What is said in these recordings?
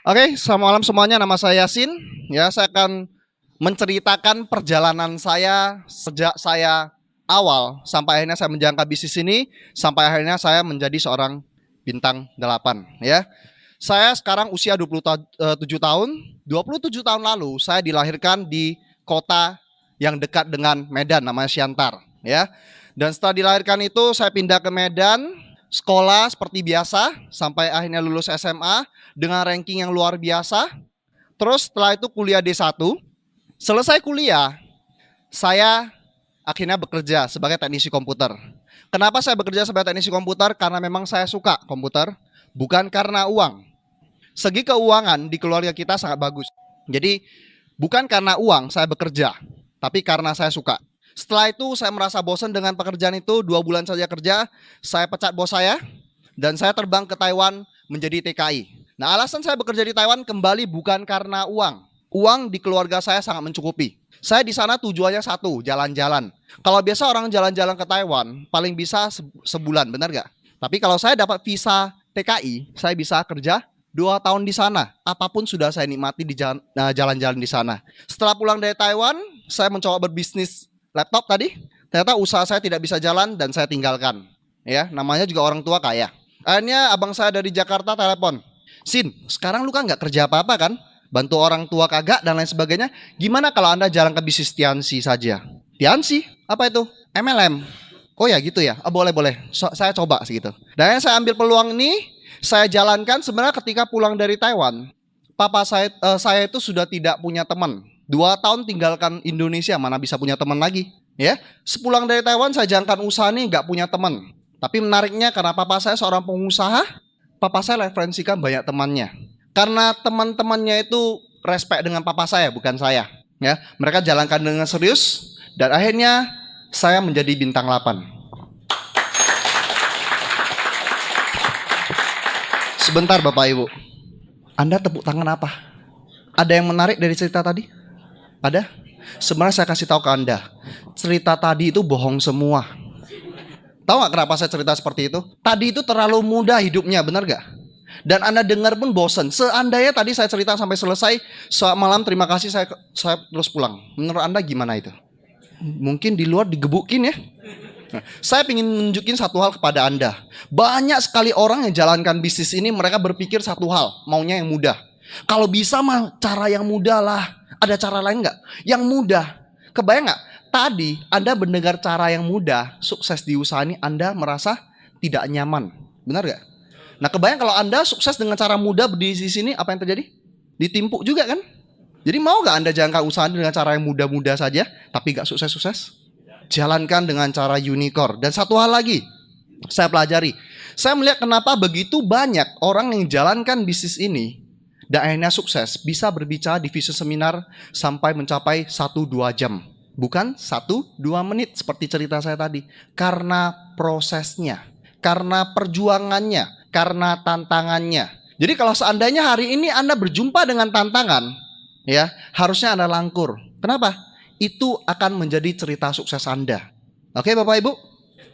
Oke, selamat malam semuanya. Nama saya Yasin. Ya, saya akan menceritakan perjalanan saya sejak saya awal sampai akhirnya saya menjalankan bisnis ini sampai akhirnya saya menjadi seorang bintang 8. Ya. Saya sekarang usia 27 tahun. 27 tahun lalu saya dilahirkan di kota yang dekat dengan Medan, namanya Siantar. Ya. Dan setelah dilahirkan itu saya pindah ke Medan, sekolah seperti biasa sampai akhirnya lulus SMA dengan ranking yang luar biasa. Terus setelah itu kuliah D1. Selesai kuliah, saya akhirnya bekerja sebagai teknisi komputer. Kenapa saya bekerja sebagai teknisi komputer? Karena memang saya suka komputer, bukan karena uang. Segi keuangan di keluarga kita sangat bagus. Jadi bukan karena uang saya bekerja, tapi karena saya suka. Setelah itu saya merasa bosan dengan pekerjaan itu, 2 bulan saja kerja, saya pecat bos saya, dan saya terbang ke Taiwan menjadi TKI. Nah, alasan saya bekerja di Taiwan kembali bukan karena uang. Uang di keluarga saya sangat mencukupi. Saya di sana tujuannya satu, jalan-jalan. Kalau biasa orang jalan-jalan ke Taiwan, paling bisa sebulan, benar gak? Tapi kalau saya dapat visa TKI, saya bisa kerja 2 tahun di sana. Apapun sudah saya nikmati di jalan-jalan di sana. Setelah pulang dari Taiwan, saya mencoba berbisnis laptop tadi. Ternyata usaha saya tidak bisa jalan dan saya tinggalkan. Ya, namanya juga orang tua kaya. Akhirnya abang saya dari Jakarta telepon, Sin, sekarang lu kan nggak kerja apa-apa kan? Bantu orang tua kagak dan lain sebagainya. Gimana kalau Anda jalan ke bisnis Tiansi saja? Tiansi? Apa itu? MLM. Oh ya gitu ya. Oh, boleh. Saya coba segitu. Dan saya ambil peluang ini, saya jalankan. Sebenarnya ketika pulang dari Taiwan, papa saya itu sudah tidak punya teman. 2 tahun tinggalkan Indonesia, mana bisa punya teman lagi? Ya, sepulang dari Taiwan saya jalankan usaha nih, nggak punya teman. Tapi menariknya karena papa saya seorang pengusaha, papa saya referensikan banyak temannya. Karena teman-temannya itu respect dengan papa saya, bukan saya. Ya, mereka jalankan dengan serius dan akhirnya saya menjadi bintang 8. Sebentar Bapak Ibu, Anda tepuk tangan apa? Ada yang menarik dari cerita tadi? Ada? Sebenarnya saya kasih tahu ke Anda, cerita tadi itu bohong semua. Tahu gak kenapa saya cerita seperti itu? Tadi itu terlalu mudah hidupnya, benar gak? Dan Anda dengar pun bosan. Seandainya tadi saya cerita sampai selesai, selamat malam, terima kasih, saya terus pulang. Menurut Anda gimana itu? Mungkin di luar digebukin ya. Nah, saya ingin menunjukin satu hal kepada Anda. Banyak sekali orang yang jalankan bisnis ini, mereka berpikir satu hal, maunya yang mudah. Kalau bisa mah cara yang mudah lah. Ada cara lain nggak? Yang mudah. Kebayang nggak? Tadi Anda mendengar cara yang mudah, sukses di usaha ini, Anda merasa tidak nyaman. Benar nggak? Nah, kebayang kalau Anda sukses dengan cara mudah berdiri di sini, apa yang terjadi? Ditimpuk juga kan? Jadi mau nggak Anda jalankan usaha dengan cara yang mudah-mudah saja, tapi nggak sukses-sukses? Jalankan dengan cara unicorn. Dan satu hal lagi, saya pelajari. Saya melihat kenapa begitu banyak orang yang jalankan bisnis ini dan akhirnya sukses, bisa berbicara di visi seminar sampai mencapai 1-2 jam. Bukan 1-2 menit seperti cerita saya tadi. Karena prosesnya, karena perjuangannya, karena tantangannya. Jadi kalau seandainya hari ini Anda berjumpa dengan tantangan, ya harusnya Anda langkur. Kenapa? Itu akan menjadi cerita sukses Anda. Oke Bapak Ibu?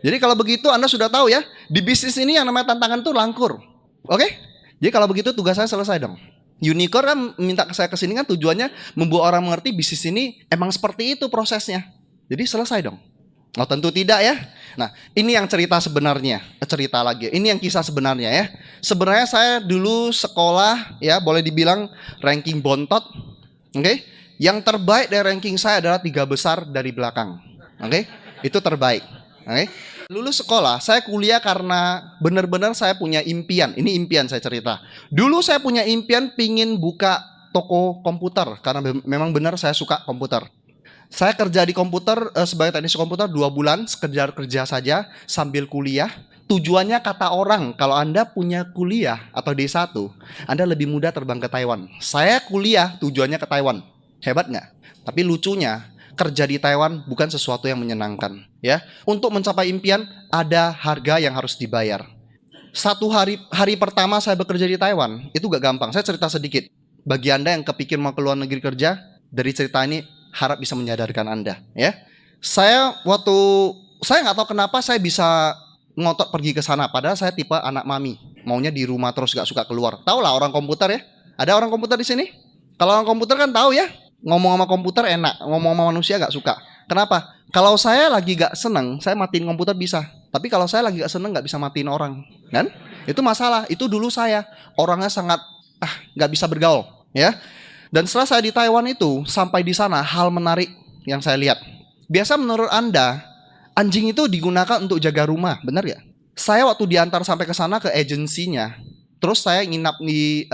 Jadi kalau begitu Anda sudah tahu ya, di bisnis ini yang namanya tantangan itu langkur. Oke? Jadi kalau begitu tugas saya selesai dong. Unicorn kan minta saya kesini kan tujuannya membuat orang mengerti bisnis ini emang seperti itu prosesnya. Jadi selesai dong. Oh tentu tidak ya. Nah ini yang cerita sebenarnya. Cerita lagi. Ini yang kisah sebenarnya ya. Sebenarnya saya dulu sekolah ya boleh dibilang ranking bontot. Oke. Yang terbaik dari ranking saya adalah 3 besar dari belakang. Oke. Itu terbaik. Oke. Lulus sekolah, saya kuliah karena benar-benar saya punya impian. Ini impian saya cerita. Dulu saya punya impian pingin buka toko komputer karena memang benar saya suka komputer. Saya kerja di komputer sebagai teknisi komputer 2 bulan, sekedar kerja saja sambil kuliah. Tujuannya kata orang, kalau Anda punya kuliah atau D1, Anda lebih mudah terbang ke Taiwan. Saya kuliah tujuannya ke Taiwan. Hebat nggak? Tapi lucunya, kerja di Taiwan bukan sesuatu yang menyenangkan, ya. Untuk mencapai impian ada harga yang harus dibayar. Satu hari pertama saya bekerja di Taiwan itu gak gampang. Saya cerita sedikit. Bagi Anda yang kepikir mau ke luar negeri kerja, dari cerita ini harap bisa menyadarkan Anda, ya. Saya nggak tahu kenapa saya bisa ngotot pergi ke sana. Padahal saya tipe anak mami, maunya di rumah terus gak suka keluar. Tahu lah orang komputer ya. Ada orang komputer di sini? Kalau orang komputer kan tahu ya, ngomong sama komputer enak, ngomong sama manusia gak suka. Kenapa? Kalau saya lagi gak seneng, saya matiin komputer bisa. Tapi kalau saya lagi gak seneng gak bisa matiin orang, kan? Itu masalah. Itu dulu saya orangnya sangat gak bisa bergaul, ya. Dan setelah saya di Taiwan itu, sampai di sana hal menarik yang saya lihat. Biasa menurut Anda, anjing itu digunakan untuk jaga rumah, benar ya? Saya waktu diantar sampai ke sana ke agensinya, terus saya nginap di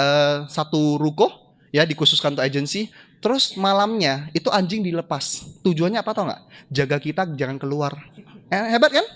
satu ruko, ya dikhususkan untuk agensi. Terus malamnya itu anjing dilepas. Tujuannya apa tau nggak? Jaga kita jangan keluar. Hebat kan?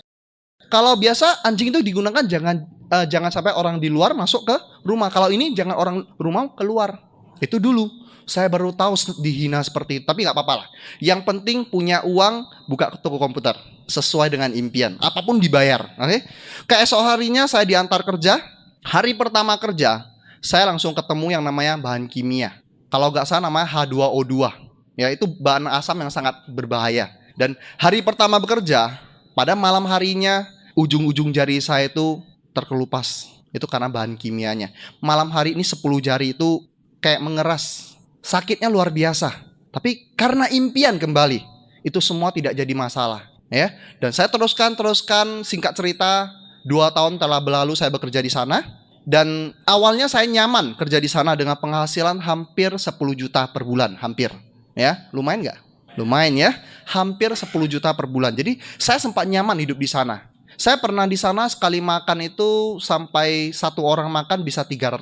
Kalau biasa anjing itu digunakan jangan sampai orang di luar masuk ke rumah. Kalau ini jangan orang rumah keluar. Itu dulu. Saya baru tahu dihina seperti itu. Tapi nggak apa-apa lah. Yang penting punya uang, buka toko komputer sesuai dengan impian. Apapun dibayar. Oke? Keesok harinya saya diantar kerja. Hari pertama kerja, saya langsung ketemu yang namanya bahan kimia. Kalau nggak salah namanya H2O2. Ya, itu bahan asam yang sangat berbahaya. Dan hari pertama bekerja, pada malam harinya ujung-ujung jari saya itu terkelupas. Itu karena bahan kimianya. Malam hari ini 10 jari itu kayak mengeras. Sakitnya luar biasa. Tapi karena impian kembali, itu semua tidak jadi masalah. Ya. Dan saya teruskan singkat cerita, 2 tahun telah berlalu saya bekerja di sana. Dan awalnya saya nyaman kerja di sana dengan penghasilan hampir 10 juta per bulan, hampir. Ya, lumayan nggak? Lumayan ya, hampir 10 juta per bulan. Jadi saya sempat nyaman hidup di sana. Saya pernah di sana sekali makan itu sampai satu orang makan bisa 300.000.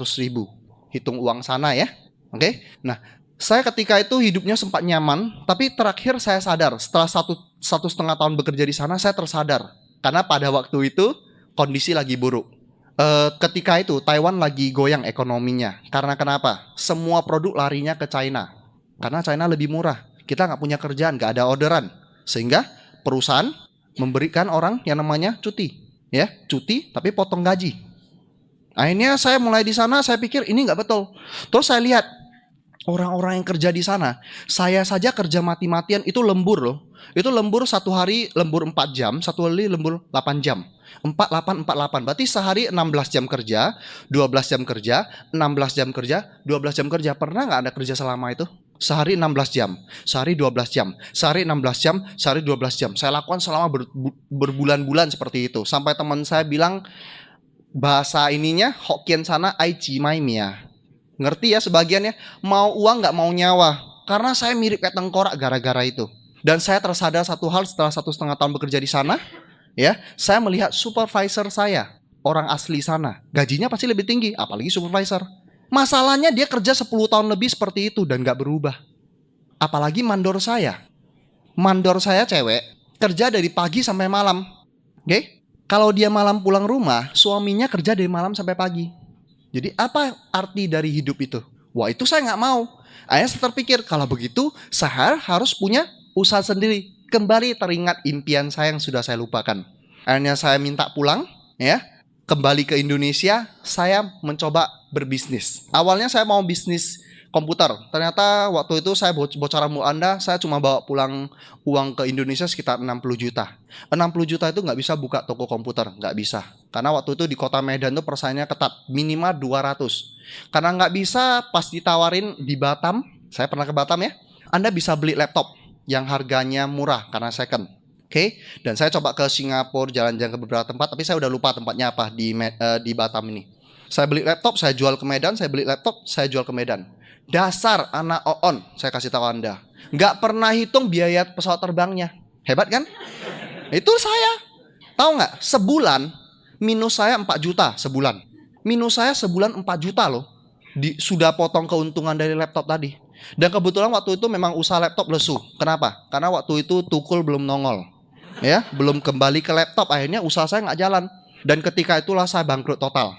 Hitung uang sana ya. Oke. Nah, saya ketika itu hidupnya sempat nyaman, tapi terakhir saya sadar setelah satu setengah tahun bekerja di sana saya tersadar karena pada waktu itu kondisi lagi buruk. Ketika itu Taiwan lagi goyang ekonominya. Karena kenapa? Semua produk larinya ke China. Karena China lebih murah. Kita nggak punya kerjaan, nggak ada orderan. Sehingga perusahaan memberikan orang yang namanya cuti. Ya, cuti tapi potong gaji. Akhirnya saya mulai di sana, saya pikir ini nggak betul. Terus saya lihat orang-orang yang kerja di sana, saya saja kerja mati-matian itu lembur loh. Itu lembur satu hari lembur 4 jam, satu hari lembur 8 jam. 48. Berarti sehari 16 jam kerja, 12 jam kerja, 16 jam kerja, 12 jam kerja. Pernah nggak Anda kerja selama itu? Sehari 16 jam, sehari 12 jam, sehari 16 jam, sehari 12 jam. Saya lakukan selama berbulan-bulan seperti itu. Sampai teman saya bilang bahasa ininya Hokkien sana Aichi Mai Mia. Ngerti ya sebagiannya, mau uang nggak mau nyawa. Karena saya mirip kayak tengkorak gara-gara itu. Dan saya tersadar satu hal setelah 1,5 tahun bekerja di sana. Ya, saya melihat supervisor saya, orang asli sana, gajinya pasti lebih tinggi, apalagi supervisor. Masalahnya dia kerja 10 tahun lebih seperti itu dan gak berubah. Apalagi mandor saya cewek, kerja dari pagi sampai malam. Oke? Kalau dia malam pulang rumah, suaminya kerja dari malam sampai pagi. Jadi apa arti dari hidup itu? Wah, itu saya gak mau. Akhirnya saya terpikir, kalau begitu saya harus punya usaha sendiri. Kembali teringat impian saya yang sudah saya lupakan. Akhirnya saya minta pulang, ya, kembali ke Indonesia. Saya mencoba berbisnis. Awalnya saya mau bisnis komputer. Ternyata waktu itu saya bocoran Bu Anda, saya cuma bawa pulang uang ke Indonesia sekitar 60 juta. 60 juta itu nggak bisa buka toko komputer, nggak bisa. Karena waktu itu di kota Medan tuh persaingannya ketat, minimal 200. Karena nggak bisa, pas ditawarin di Batam, saya pernah ke Batam ya, Anda bisa beli laptop yang harganya murah karena second. Oke. Dan saya coba ke Singapura, jalan-jalan ke beberapa tempat, tapi saya udah lupa tempatnya apa di Batam ini. Saya beli laptop, saya jual ke Medan, saya beli laptop, saya jual ke Medan. Dasar anak oon, saya kasih tahu Anda. Nggak pernah hitung biaya pesawat terbangnya. Hebat kan? Itu saya. Tahu nggak? Sebulan minus saya 4 juta sebulan. Minus saya sebulan 4 juta loh. Sudah potong keuntungan dari laptop tadi. Dan kebetulan waktu itu memang usaha laptop lesu. Kenapa? Karena waktu itu Tukul belum nongol. Ya, belum kembali ke laptop. Akhirnya usaha saya nggak jalan. Dan ketika itulah saya bangkrut total.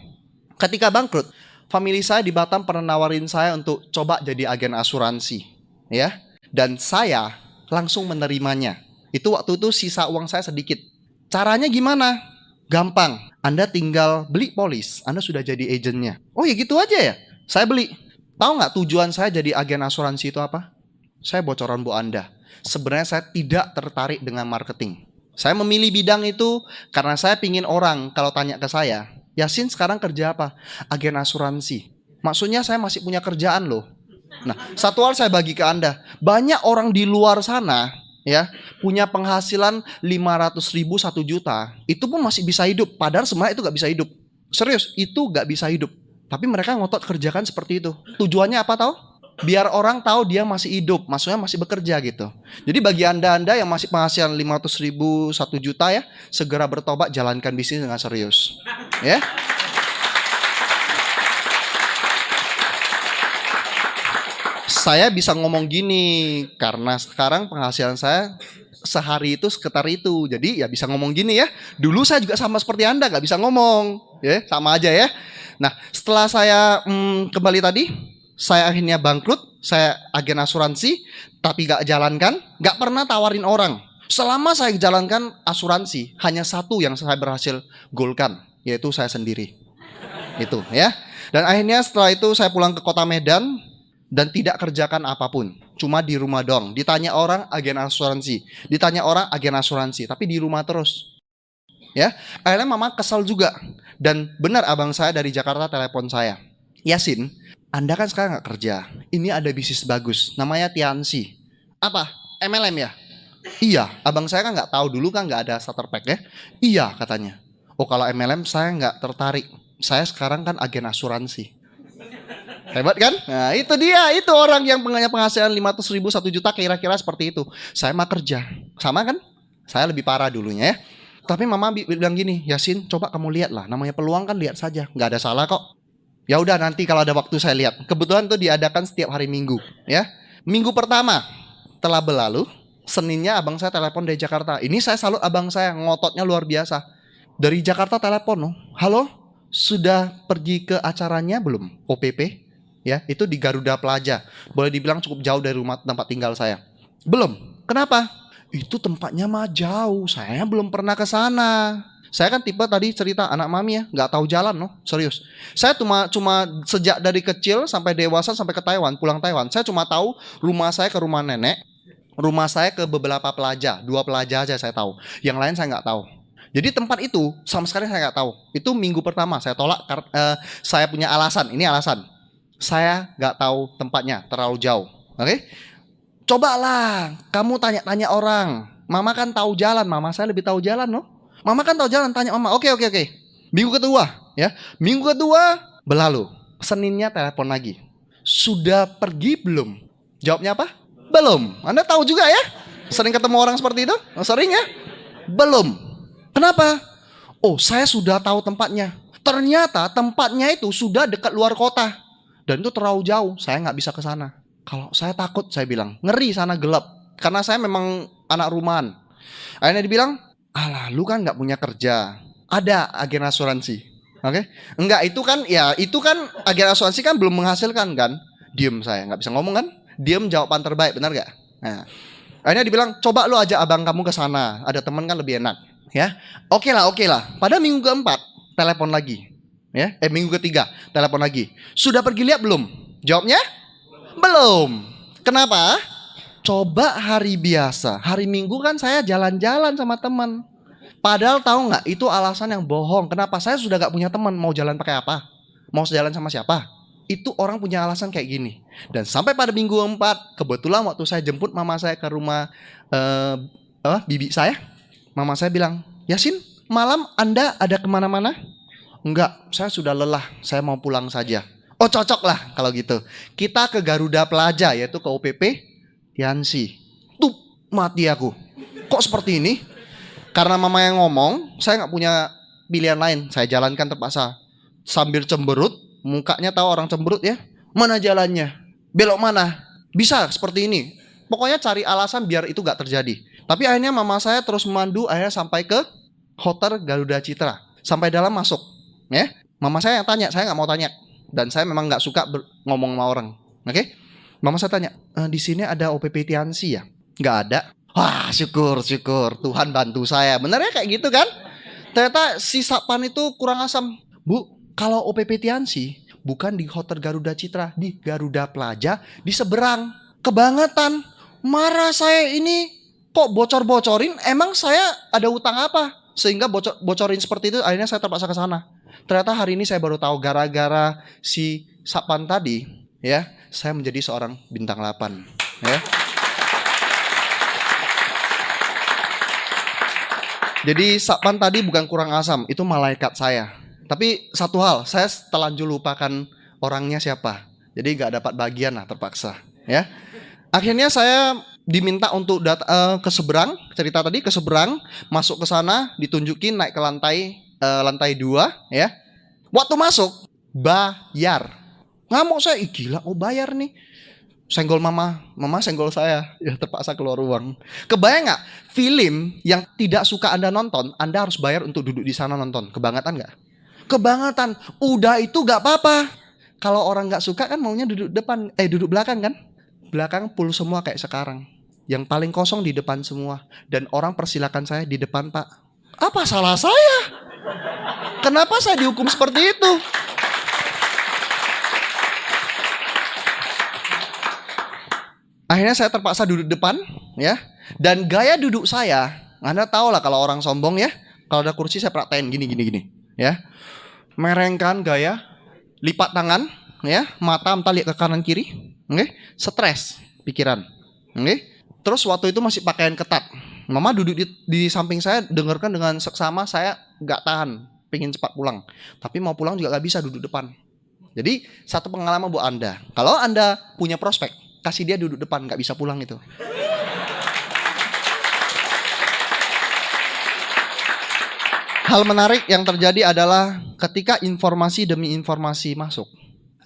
Ketika bangkrut, family saya di Batam pernah nawarin saya untuk coba jadi agen asuransi. Ya, dan saya langsung menerimanya. Itu waktu itu sisa uang saya sedikit. Caranya gimana? Gampang. Anda tinggal beli polis, Anda sudah jadi agennya. Oh ya gitu aja ya? Saya beli. Tahu nggak tujuan saya jadi agen asuransi itu apa? Saya bocoran Bu Anda. Sebenarnya saya tidak tertarik dengan marketing. Saya memilih bidang itu karena saya pingin orang kalau tanya ke saya, Yasin sekarang kerja apa? Agen asuransi. Maksudnya saya masih punya kerjaan loh. Nah, satu hal saya bagi ke Anda. Banyak orang di luar sana ya punya penghasilan 500.000, 1 juta. Itu pun masih bisa hidup. Padahal sebenarnya itu gak bisa hidup. Serius, itu gak bisa hidup. Tapi mereka ngotot kerjakan seperti itu. Tujuannya apa tahu? Biar orang tahu dia masih hidup, maksudnya masih bekerja gitu. Jadi bagi Anda yang masih penghasilan 500.000, 1 juta ya, segera bertobat, jalankan bisnis dengan serius. Ya. Saya bisa ngomong gini karena sekarang penghasilan saya sehari itu sekitar itu. Jadi ya bisa ngomong gini ya. Dulu saya juga sama seperti Anda, gak bisa ngomong. Ya, sama aja ya. Nah, setelah saya kembali tadi, saya akhirnya bangkrut, saya agen asuransi, tapi gak jalankan, gak pernah tawarin orang. Selama saya jalankan asuransi, hanya satu yang saya berhasil goalkan, yaitu saya sendiri. Itu ya. Dan akhirnya setelah itu saya pulang ke kota Medan, dan tidak kerjakan apapun. Cuma di rumah doang. Ditanya orang agen asuransi, ditanya orang agen asuransi, tapi di rumah terus. Ya, akhirnya mama kesal juga. Dan benar abang saya dari Jakarta telepon saya. Yasin, Anda kan sekarang gak kerja. Ini ada bisnis bagus, namanya Tiansi. Apa? MLM ya? Iya, abang saya kan gak tahu dulu kan gak ada starter pack ya. Iya katanya. Oh kalau MLM saya gak tertarik. Saya sekarang kan agen asuransi. Hebat kan? Nah itu dia, itu orang yang punya penghasilan 500.000, 1 juta kira-kira seperti itu. Saya mah kerja, sama kan? Saya lebih parah dulunya ya. Tapi mama bilang gini, Yasin coba kamu lihat lah, namanya peluang kan lihat saja, nggak ada salah kok. Ya udah nanti kalau ada waktu saya lihat. Kebetulan tuh diadakan setiap hari Minggu ya. Minggu pertama telah berlalu, Seninnya abang saya telepon dari Jakarta. Ini saya salut abang saya, ngototnya luar biasa. Dari Jakarta telepon, halo, sudah pergi ke acaranya belum? OPP? Ya, itu di Garuda Plaza. Boleh dibilang cukup jauh dari rumah tempat tinggal saya. Belum. Kenapa? Itu tempatnya mah jauh. Saya belum pernah ke sana. Saya kan tipe tadi cerita anak mami ya, nggak tahu jalan loh, serius. Saya cuma sejak dari kecil sampai dewasa sampai ke Taiwan, pulang Taiwan. Saya cuma tahu rumah saya ke rumah nenek, rumah saya ke beberapa pelaja, 2 pelaja aja saya tahu. Yang lain saya nggak tahu. Jadi tempat itu sama sekali saya nggak tahu. Itu minggu pertama saya tolak. Saya punya alasan. Ini alasan. Saya nggak tahu tempatnya, terlalu jauh. Oke? Cobalah, kamu tanya-tanya orang. Mama kan tahu jalan. Mama saya lebih tahu jalan loh. Mama kan tahu jalan, tanya mama. Oke. Minggu kedua, ya. Minggu kedua berlalu. Seninnya telepon lagi. Sudah pergi belum? Jawabnya apa? Belum. Anda tahu juga ya? Sering ketemu orang seperti itu? Sering ya? Belum. Kenapa? Oh, saya sudah tahu tempatnya. Ternyata tempatnya itu sudah dekat luar kota. Dan itu terlalu jauh. Saya nggak bisa ke sana. Kalau saya takut, saya bilang. Ngeri sana gelap. Karena saya memang anak rumahan. Akhirnya dibilang, alah lu kan nggak punya kerja, ada agen asuransi, oke? Enggak, itu kan agen asuransi kan belum menghasilkan kan? Diem saya, nggak bisa ngomong kan? Diem jawaban terbaik, benar gak? Nah, akhirnya dibilang coba lu ajak abang kamu ke sana, ada teman kan lebih enak, ya? Oke lah. Pada minggu keempat telepon lagi, ya? Minggu ketiga telepon lagi, sudah pergi lihat belum? Jawabnya belum. Kenapa? Coba hari biasa, hari Minggu kan saya jalan-jalan sama teman. Padahal tahu nggak, itu alasan yang bohong. Kenapa? Saya sudah nggak punya teman, mau jalan pakai apa? Mau jalan sama siapa? Itu orang punya alasan kayak gini. Dan sampai pada minggu 4, kebetulan waktu saya jemput mama saya ke rumah bibi saya, mama saya bilang, Yasin, malam Anda ada kemana-mana? Enggak, saya sudah lelah, saya mau pulang saja. Oh cocok lah kalau gitu. Kita ke Garuda Plaza, yaitu ke OPP Tiansi. Tuh mati aku. Kok seperti ini? Karena mama yang ngomong, saya nggak punya pilihan lain. Saya jalankan terpaksa. Sambil cemberut, mukanya tahu orang cemberut ya. Mana jalannya? Belok mana? Bisa seperti ini. Pokoknya cari alasan biar itu nggak terjadi. Tapi akhirnya mama saya terus memandu, akhirnya sampai ke Hotel Garuda Citra. Sampai dalam masuk. Ya, mama saya yang tanya, saya nggak mau tanya. Dan saya memang nggak suka ngomong sama orang. Oke? Mama saya tanya, di sini ada OPP Tiansi ya? Nggak ada. Wah syukur Tuhan bantu saya. Benar ya kayak gitu kan? Ternyata si Sapan itu kurang asam. Bu, kalau OPP Tiansi bukan di Hotel Garuda Citra, di Garuda Plaza di seberang. Kebangetan. Marah saya ini. Kok bocor-bocorin? Emang saya ada utang apa? Sehingga bocorin seperti itu. Akhirnya saya terpaksa ke sana. Ternyata hari ini saya baru tahu gara-gara si Sapan tadi, ya, saya menjadi seorang bintang 8, ya. Jadi Sapan tadi bukan kurang asam, itu malaikat saya. Tapi satu hal, saya telanjur lupakan orangnya siapa. Jadi nggak dapat bagian lah, terpaksa, ya. Akhirnya saya diminta untuk ke seberang, cerita tadi ke seberang, masuk ke sana, ditunjukin naik ke lantai 2, ya. Waktu masuk bayar. Ngamuk saya, ih gila, oh bayar nih. Senggol mama senggol saya, ya terpaksa keluar ruang. Kebayang nggak film yang tidak suka Anda nonton, Anda harus bayar untuk duduk di sana nonton. Kebangetan nggak? Kebangetan. Udah itu nggak apa-apa. Kalau orang nggak suka kan maunya duduk depan, duduk belakang kan? Belakang full semua kayak sekarang. Yang paling kosong di depan semua. Dan orang persilakan saya di depan, Pak. Apa salah saya? Kenapa saya dihukum seperti itu? Akhirnya saya terpaksa duduk depan, ya. Dan gaya duduk saya, Anda tahu lah kalau orang sombong, ya. Kalau ada kursi saya praktekin gini, ya. Merengkan gaya, lipat tangan, ya. Mata entah lihat ke kanan kiri, oke. Stres pikiran, oke. Terus waktu itu masih pakaian ketat. Mama duduk di samping saya, dengarkan dengan seksama, saya nggak tahan, pengen cepat pulang. Tapi mau pulang juga nggak bisa duduk depan. Jadi satu pengalaman buat Anda. Kalau Anda punya prospek, kasih dia duduk depan, nggak bisa pulang itu. Hal menarik yang terjadi adalah ketika informasi demi informasi masuk,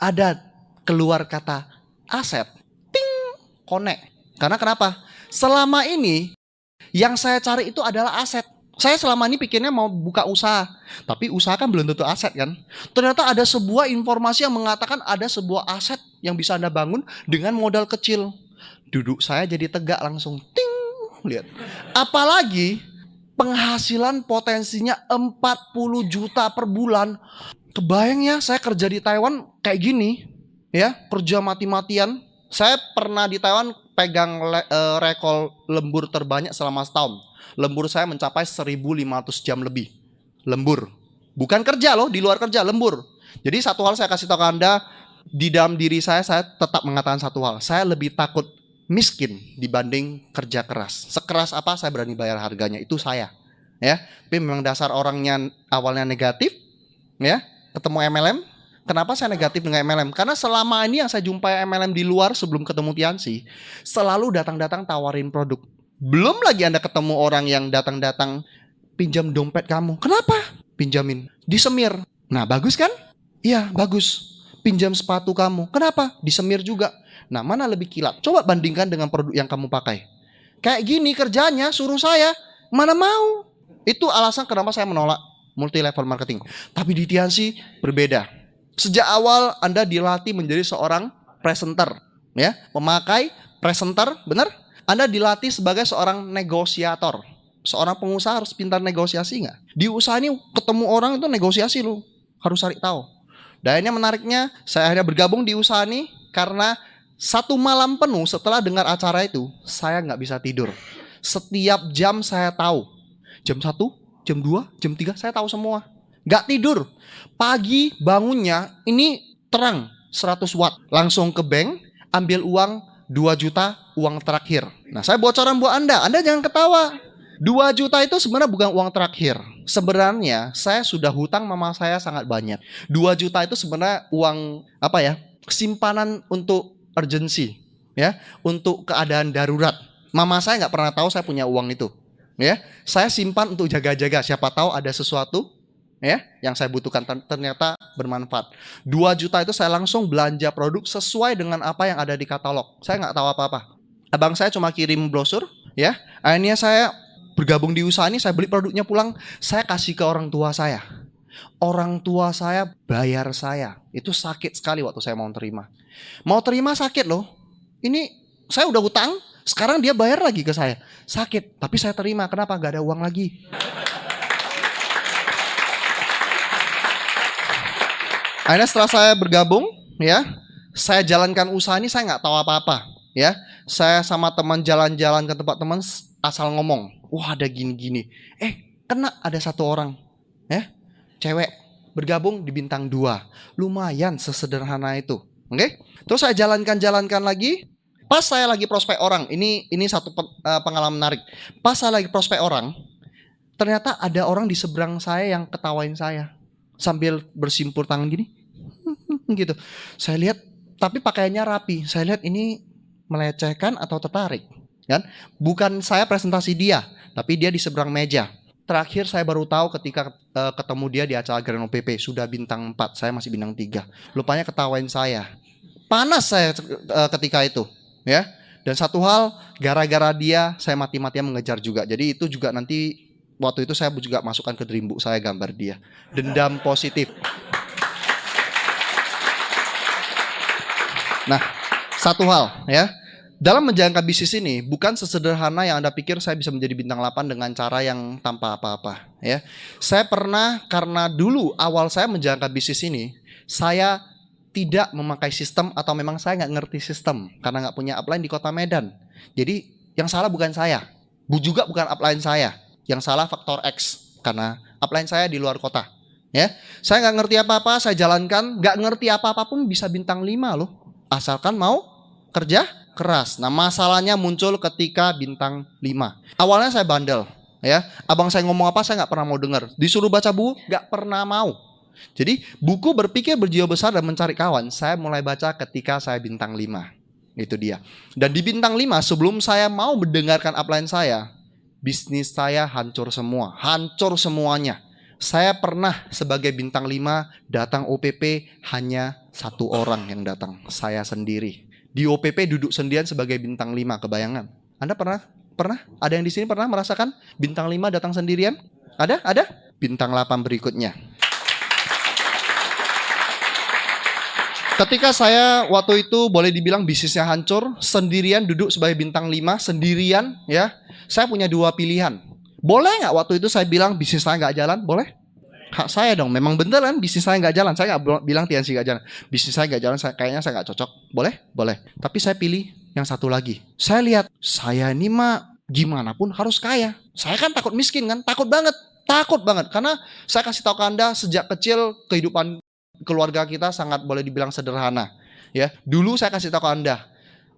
ada keluar kata aset, ting, connect. Karena kenapa? Selama ini yang saya cari itu adalah aset. Saya selama ini pikirnya mau buka usaha, tapi usaha kan belum tentu aset kan. Ternyata ada sebuah informasi yang mengatakan ada sebuah aset yang bisa Anda bangun dengan modal kecil. Duduk saya jadi tegak langsung, ting, lihat. Apalagi penghasilan potensinya 40 juta per bulan. Kebayang ya, saya kerja di Taiwan kayak gini, ya, kerja mati-matian. Saya pernah di Taiwan pegang rekor lembur terbanyak selama setahun. Lembur saya mencapai 1.500 jam lebih. Lembur. Bukan kerja loh, di luar kerja, lembur. Jadi satu hal saya kasih tahu ke Anda, di dalam diri saya tetap mengatakan satu hal. Saya lebih takut miskin dibanding kerja keras. Sekeras apa saya berani bayar harganya, itu saya. Ya, tapi memang dasar orangnya awalnya negatif, ya. Ketemu MLM, kenapa saya negatif dengan MLM? Karena selama ini yang saya jumpai MLM di luar sebelum ketemu Tiansi, selalu datang-datang tawarin produk. Belum lagi Anda ketemu orang yang datang-datang pinjam dompet kamu. Kenapa? Pinjamin. Disemir. Nah, bagus kan? Iya, bagus. Pinjam sepatu kamu. Kenapa? Disemir juga. Nah, mana lebih kilat? Coba bandingkan dengan produk yang kamu pakai. Kayak gini kerjanya, suruh saya. Mana mau? Itu alasan kenapa saya menolak multi level marketing. Tapi di Tiansi berbeda. Sejak awal Anda dilatih menjadi seorang presenter, ya, pemakai presenter, benar? Anda dilatih sebagai seorang negosiator. Seorang pengusaha harus pintar negosiasi nggak? Di usaha ini ketemu orang itu negosiasi lu, harus cari tahu. Dan ini menariknya, saya akhirnya bergabung di usaha ini karena satu malam penuh setelah dengar acara itu, saya nggak bisa tidur. Setiap jam saya tahu. Jam 1, jam 2, jam 3, saya tahu semua. Nggak tidur. Pagi bangunnya, ini terang 100 watt. Langsung ke bank, ambil uang 2 juta, uang terakhir. Nah, saya bocoran buat Anda jangan ketawa. 2 juta itu sebenarnya bukan uang terakhir. Sebenarnya saya sudah hutang mama saya sangat banyak. 2 juta itu sebenarnya uang apa ya? Simpanan untuk urgency, ya, untuk keadaan darurat. Mama saya nggak pernah tahu saya punya uang itu, ya. Saya simpan untuk jaga-jaga. Siapa tahu ada sesuatu, ya, yang saya butuhkan ternyata bermanfaat. 2 juta itu saya langsung belanja produk sesuai dengan apa yang ada di katalog. Saya nggak tahu apa-apa. Abang saya cuma kirim brosur, ya. Akhirnya saya bergabung di usaha ini, saya beli produknya pulang, saya kasih ke orang tua saya. Orang tua saya bayar saya. Itu sakit sekali waktu saya mau terima. Mau terima sakit loh. Ini saya udah hutang, sekarang dia bayar lagi ke saya. Sakit, tapi saya terima. Kenapa? Gak ada uang lagi. Akhirnya setelah saya bergabung, ya, saya jalankan usaha ini, saya nggak tahu apa-apa, ya. Saya sama teman jalan-jalan ke tempat teman, asal ngomong, wah ada gini-gini. Kena ada satu orang, ya, cewek, bergabung di bintang 2. Lumayan sesederhana itu. Oke? Terus saya jalankan lagi. Pas saya lagi prospek orang, ini satu pengalaman menarik. Pas saya lagi prospek orang, ternyata ada orang di seberang saya yang ketawain saya sambil bersimpul tangan gini. Gitu. Saya lihat, tapi pakaiannya rapi. Saya lihat ini melecehkan atau tertarik, kan? Bukan saya presentasi dia, tapi dia di seberang meja. Terakhir saya baru tahu ketika ketemu dia di acara Grand OPP, sudah bintang 4, saya masih bintang 3. Lupanya ketawain saya. Panas saya ketika itu, ya. Dan satu hal, gara-gara dia saya mati-matian mengejar juga. Jadi itu juga nanti waktu itu saya juga masukkan ke Dreambook saya gambar dia. Dendam positif. Nah, satu hal ya. Dalam menjalankan bisnis ini bukan sesederhana yang Anda pikir saya bisa menjadi bintang 8 dengan cara yang tanpa apa-apa ya. Saya pernah, karena dulu awal saya menjalankan bisnis ini, saya tidak memakai sistem atau memang saya nggak ngerti sistem karena nggak punya upline di kota Medan. Jadi yang salah bukan saya, juga bukan upline saya. Yang salah faktor X karena upline saya di luar kota. Ya, saya nggak ngerti apa-apa, saya jalankan, nggak ngerti apa-apa pun bisa bintang 5 loh. Asalkan mau kerja keras. Nah, masalahnya muncul ketika bintang 5. Awalnya saya bandel, ya. Abang saya ngomong apa saya nggak pernah mau dengar. Disuruh baca buku nggak pernah mau. Jadi buku Berpikir Berjiwa Besar dan Mencari Kawan saya mulai baca ketika saya bintang 5. Itu dia. Dan di bintang 5 sebelum saya mau mendengarkan upline saya, bisnis saya hancur semua. Hancur semuanya. Saya pernah sebagai bintang 5 datang OPP hanya 1 orang yang datang. Saya sendiri. Di OPP duduk sendirian sebagai bintang 5, kebayangan. Anda pernah? Ada yang di sini pernah merasakan bintang 5 datang sendirian? Ada? Bintang 8 berikutnya. Ketika saya waktu itu boleh dibilang bisnisnya hancur, sendirian duduk sebagai bintang 5, sendirian ya. Saya punya 2 pilihan. Boleh nggak waktu itu saya bilang bisnis saya nggak jalan? Boleh? Hak saya dong, memang beneran bisnis saya nggak jalan. Saya nggak bilang TNC nggak jalan. Bisnis saya nggak jalan, kayaknya saya nggak cocok. Boleh? Boleh. Tapi saya pilih yang satu lagi. Saya lihat, saya ini mah gimana pun harus kaya. Saya kan takut miskin kan, takut banget. Karena saya kasih tahu ke Anda sejak kecil kehidupan keluarga kita sangat boleh dibilang sederhana. Ya, dulu saya kasih tahu ke Anda,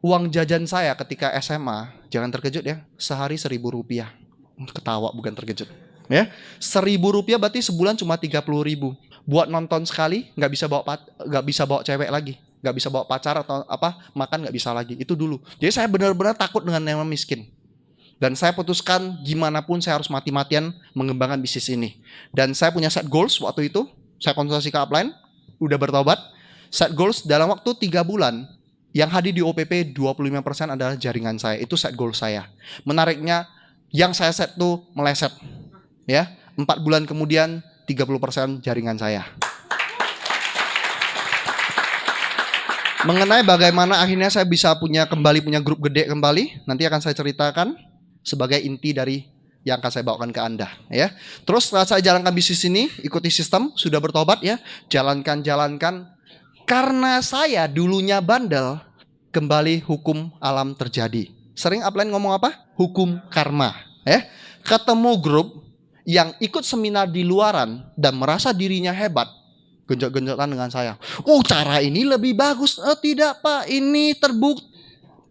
uang jajan saya ketika SMA, jangan terkejut ya, sehari Rp1.000. Ketawa bukan terkejut. Ya, Rp1.000 berarti sebulan cuma 30.000. Buat nonton sekali nggak bisa bawa cewek lagi, nggak bisa bawa pacar atau apa, makan nggak bisa lagi. Itu dulu. Jadi saya benar-benar takut dengan yang miskin. Dan saya putuskan gimana pun saya harus mati-matian mengembangkan bisnis ini. Dan saya punya set goals waktu itu. Saya konsultasi ke upline, udah bertobat. Set goals dalam waktu 3 bulan. Yang hadir di OPP 25% adalah jaringan saya. Itu set goal saya. Menariknya, yang saya set tuh meleset. Ya, 4 bulan kemudian 30% jaringan saya. Mengenai bagaimana akhirnya saya bisa punya grup gede kembali, nanti akan saya ceritakan sebagai inti dari yang akan saya bawakan ke Anda, ya. Terus setelah saya jalankan bisnis ini, ikuti sistem, sudah bertobat ya, jalankan. Karena saya dulunya bandel, kembali hukum alam terjadi. Sering upline ngomong apa? Hukum karma, ya. Ketemu grup yang ikut seminar di luaran dan merasa dirinya hebat, genjot-genjotan dengan saya. Cara ini lebih bagus. Tidak Pak, ini terbukti.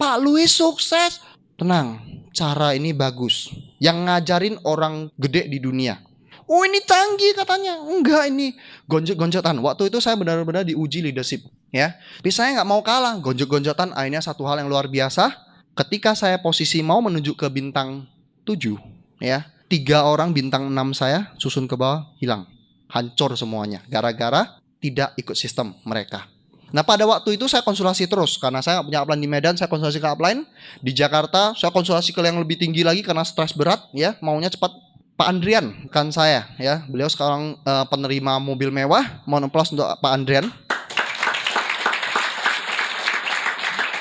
Pak Louis sukses. Tenang, cara ini bagus. Yang ngajarin orang gede di dunia. Ini canggih katanya. Enggak, ini gonjot-gonjotan. Waktu itu saya benar-benar diuji leadership, ya. Tapi saya nggak mau kalah. Gonjot-gonjotan akhirnya satu hal yang luar biasa. Ketika saya posisi mau menuju ke bintang 7, ya. 3 orang bintang 6 saya susun ke bawah, hilang. Hancur semuanya. Gara-gara tidak ikut sistem mereka. Nah, pada waktu itu saya konsultasi terus. Karena saya nggak punya upline di Medan, saya konsultasi ke upline. Di Jakarta, saya konsultasi ke yang lebih tinggi lagi karena stres berat, ya. Maunya cepat. Pak Andrian, kan saya, ya. Beliau sekarang penerima mobil mewah. Mohon aplaus untuk Pak Andrian.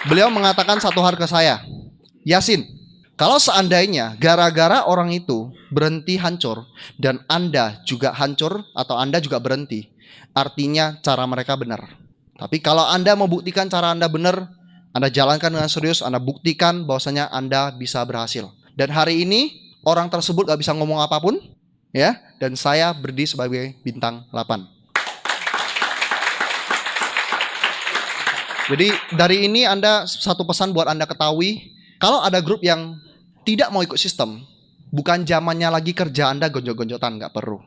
Beliau mengatakan satu hal ke saya. Yasin, kalau seandainya gara-gara orang itu berhenti hancur dan Anda juga hancur atau Anda juga berhenti, artinya cara mereka benar. Tapi kalau Anda mau buktikan cara Anda benar, Anda jalankan dengan serius, Anda buktikan bahwasanya Anda bisa berhasil. Dan hari ini orang tersebut gak bisa ngomong apapun, ya. Dan saya berdiri sebagai bintang 8. Jadi dari ini satu pesan buat Anda ketahui, kalau ada grup yang tidak mau ikut sistem, bukan zamannya lagi kerja Anda gonjot-gonjotan, nggak perlu.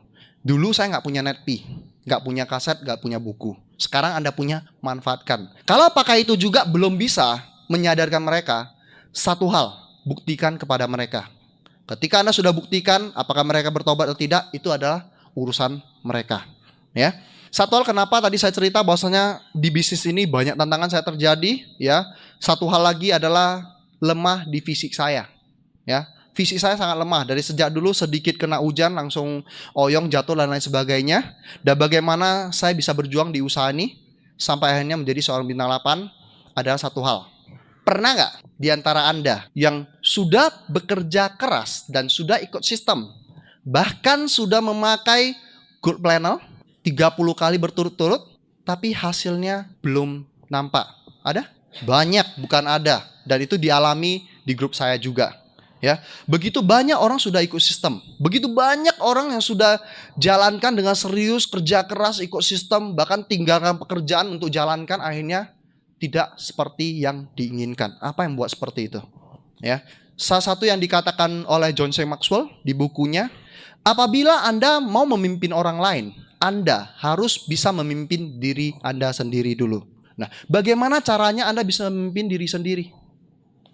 Dulu saya nggak punya netpi, nggak punya kaset, nggak punya buku. Sekarang Anda punya, manfaatkan. Kalau pakai itu juga belum bisa menyadarkan mereka, satu hal, buktikan kepada mereka. Ketika Anda sudah buktikan apakah mereka bertobat atau tidak, itu adalah urusan mereka. Ya. Satu hal kenapa tadi saya cerita bahwasanya di bisnis ini banyak tantangan saya terjadi, ya. Satu hal lagi adalah lemah di fisik saya, ya. Fisik saya sangat lemah dari sejak dulu, sedikit kena hujan langsung oyong, jatuh dan lain sebagainya. Dan bagaimana saya bisa berjuang di usaha ini sampai akhirnya menjadi seorang bintang 8 adalah satu hal. Pernah nggak di antara Anda yang sudah bekerja keras dan sudah ikut sistem, bahkan sudah memakai gold planner 30 kali berturut-turut, tapi hasilnya belum nampak? Ada? Banyak, bukan ada. Dan itu dialami di grup saya juga. Ya, begitu banyak orang sudah ikut sistem, begitu banyak orang yang sudah jalankan dengan serius, kerja keras, ikut sistem, bahkan tinggalkan pekerjaan untuk jalankan, akhirnya tidak seperti yang diinginkan. Apa yang buat seperti itu? Ya, salah satu yang dikatakan oleh John C. Maxwell di bukunya, apabila Anda mau memimpin orang lain, Anda harus bisa memimpin diri Anda sendiri dulu. Nah, bagaimana caranya Anda bisa memimpin diri sendiri?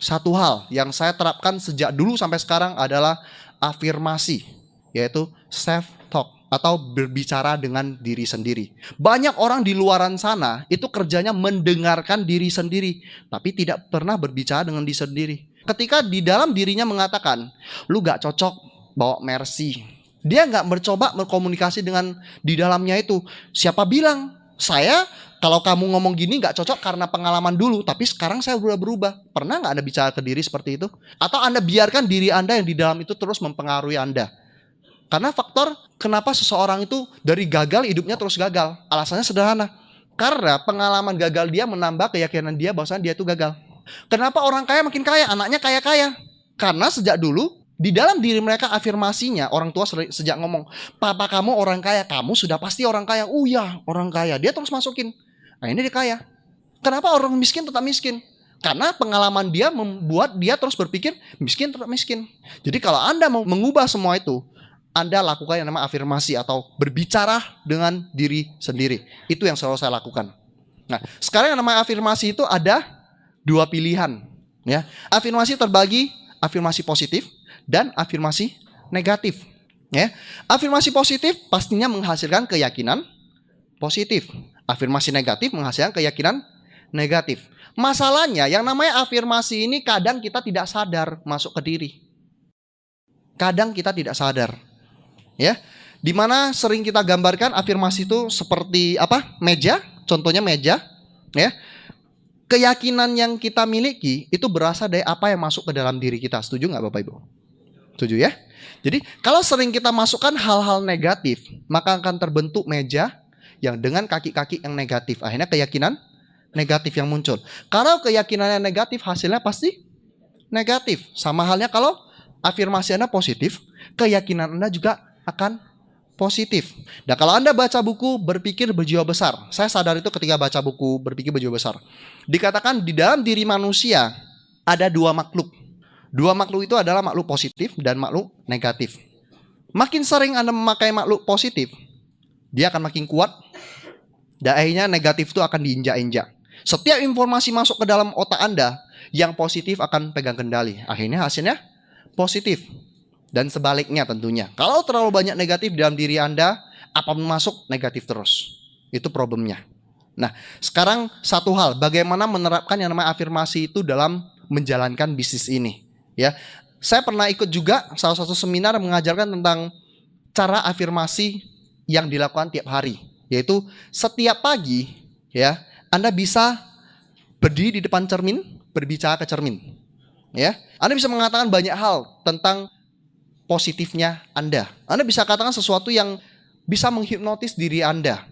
Satu hal yang saya terapkan sejak dulu sampai sekarang adalah afirmasi, yaitu self-talk atau berbicara dengan diri sendiri. Banyak orang di luaran sana itu kerjanya mendengarkan diri sendiri, tapi tidak pernah berbicara dengan diri sendiri. Ketika di dalam dirinya mengatakan, lu gak cocok bawa Mercy, dia gak mencoba berkomunikasi dengan di dalamnya itu. Siapa bilang? Saya, kalau kamu ngomong gini gak cocok karena pengalaman dulu, tapi sekarang saya udah berubah. Pernah gak Anda bicara ke diri seperti itu? Atau Anda biarkan diri Anda yang di dalam itu terus mempengaruhi Anda? Karena faktor kenapa seseorang itu dari gagal hidupnya terus gagal, alasannya sederhana. Karena pengalaman gagal dia menambah keyakinan dia bahwasanya dia itu gagal. Kenapa orang kaya makin kaya, anaknya kaya-kaya? Karena sejak dulu di dalam diri mereka afirmasinya, orang tua sejak ngomong, papa kamu orang kaya, kamu sudah pasti orang kaya. Oh ya, orang kaya. Dia terus masukin. Nah, ini dia kaya. Kenapa orang miskin tetap miskin? Karena pengalaman dia membuat dia terus berpikir miskin tetap miskin. Jadi kalau Anda mau mengubah semua itu, Anda lakukan yang namanya afirmasi atau berbicara dengan diri sendiri. Itu yang selalu saya lakukan. Nah, sekarang yang namanya afirmasi itu ada dua pilihan. Ya, afirmasi terbagi afirmasi positif dan afirmasi negatif. Ya, afirmasi positif pastinya menghasilkan keyakinan positif. Afirmasi negatif menghasilkan keyakinan negatif. Masalahnya yang namanya afirmasi ini kadang kita tidak sadar masuk ke diri. Kadang kita tidak sadar. Ya, dimana sering kita gambarkan afirmasi itu seperti apa? Meja, contohnya meja. Ya, keyakinan yang kita miliki itu berasal dari apa yang masuk ke dalam diri kita. Setuju nggak Bapak Ibu? Setuju ya? Jadi kalau sering kita masukkan hal-hal negatif, maka akan terbentuk meja yang dengan kaki-kaki yang negatif. Akhirnya keyakinan negatif yang muncul. Kalau keyakinannya negatif, hasilnya pasti negatif. Sama halnya kalau afirmasi Anda positif, keyakinan Anda juga akan positif. Dan kalau Anda baca buku Berpikir Berjiwa Besar, saya sadar itu ketika baca buku Berpikir Berjiwa Besar, dikatakan di dalam diri manusia ada dua makhluk. Dua makhluk itu adalah makhluk positif dan makhluk negatif. Makin sering Anda memakai makhluk positif, dia akan makin kuat, dan akhirnya negatif itu akan diinjak-injak. Setiap informasi masuk ke dalam otak Anda, yang positif akan pegang kendali. Akhirnya hasilnya positif. Dan sebaliknya tentunya. Kalau terlalu banyak negatif dalam diri Anda, apapun masuk negatif terus. Itu problemnya. Nah, sekarang satu hal, bagaimana menerapkan yang namanya afirmasi itu dalam menjalankan bisnis ini. Ya, saya pernah ikut juga salah satu seminar mengajarkan tentang cara afirmasi yang dilakukan tiap hari, yaitu setiap pagi, ya, Anda bisa berdiri di depan cermin, berbicara ke cermin, ya. Anda bisa mengatakan banyak hal tentang positifnya Anda. Anda bisa katakan sesuatu yang bisa menghipnotis diri Anda.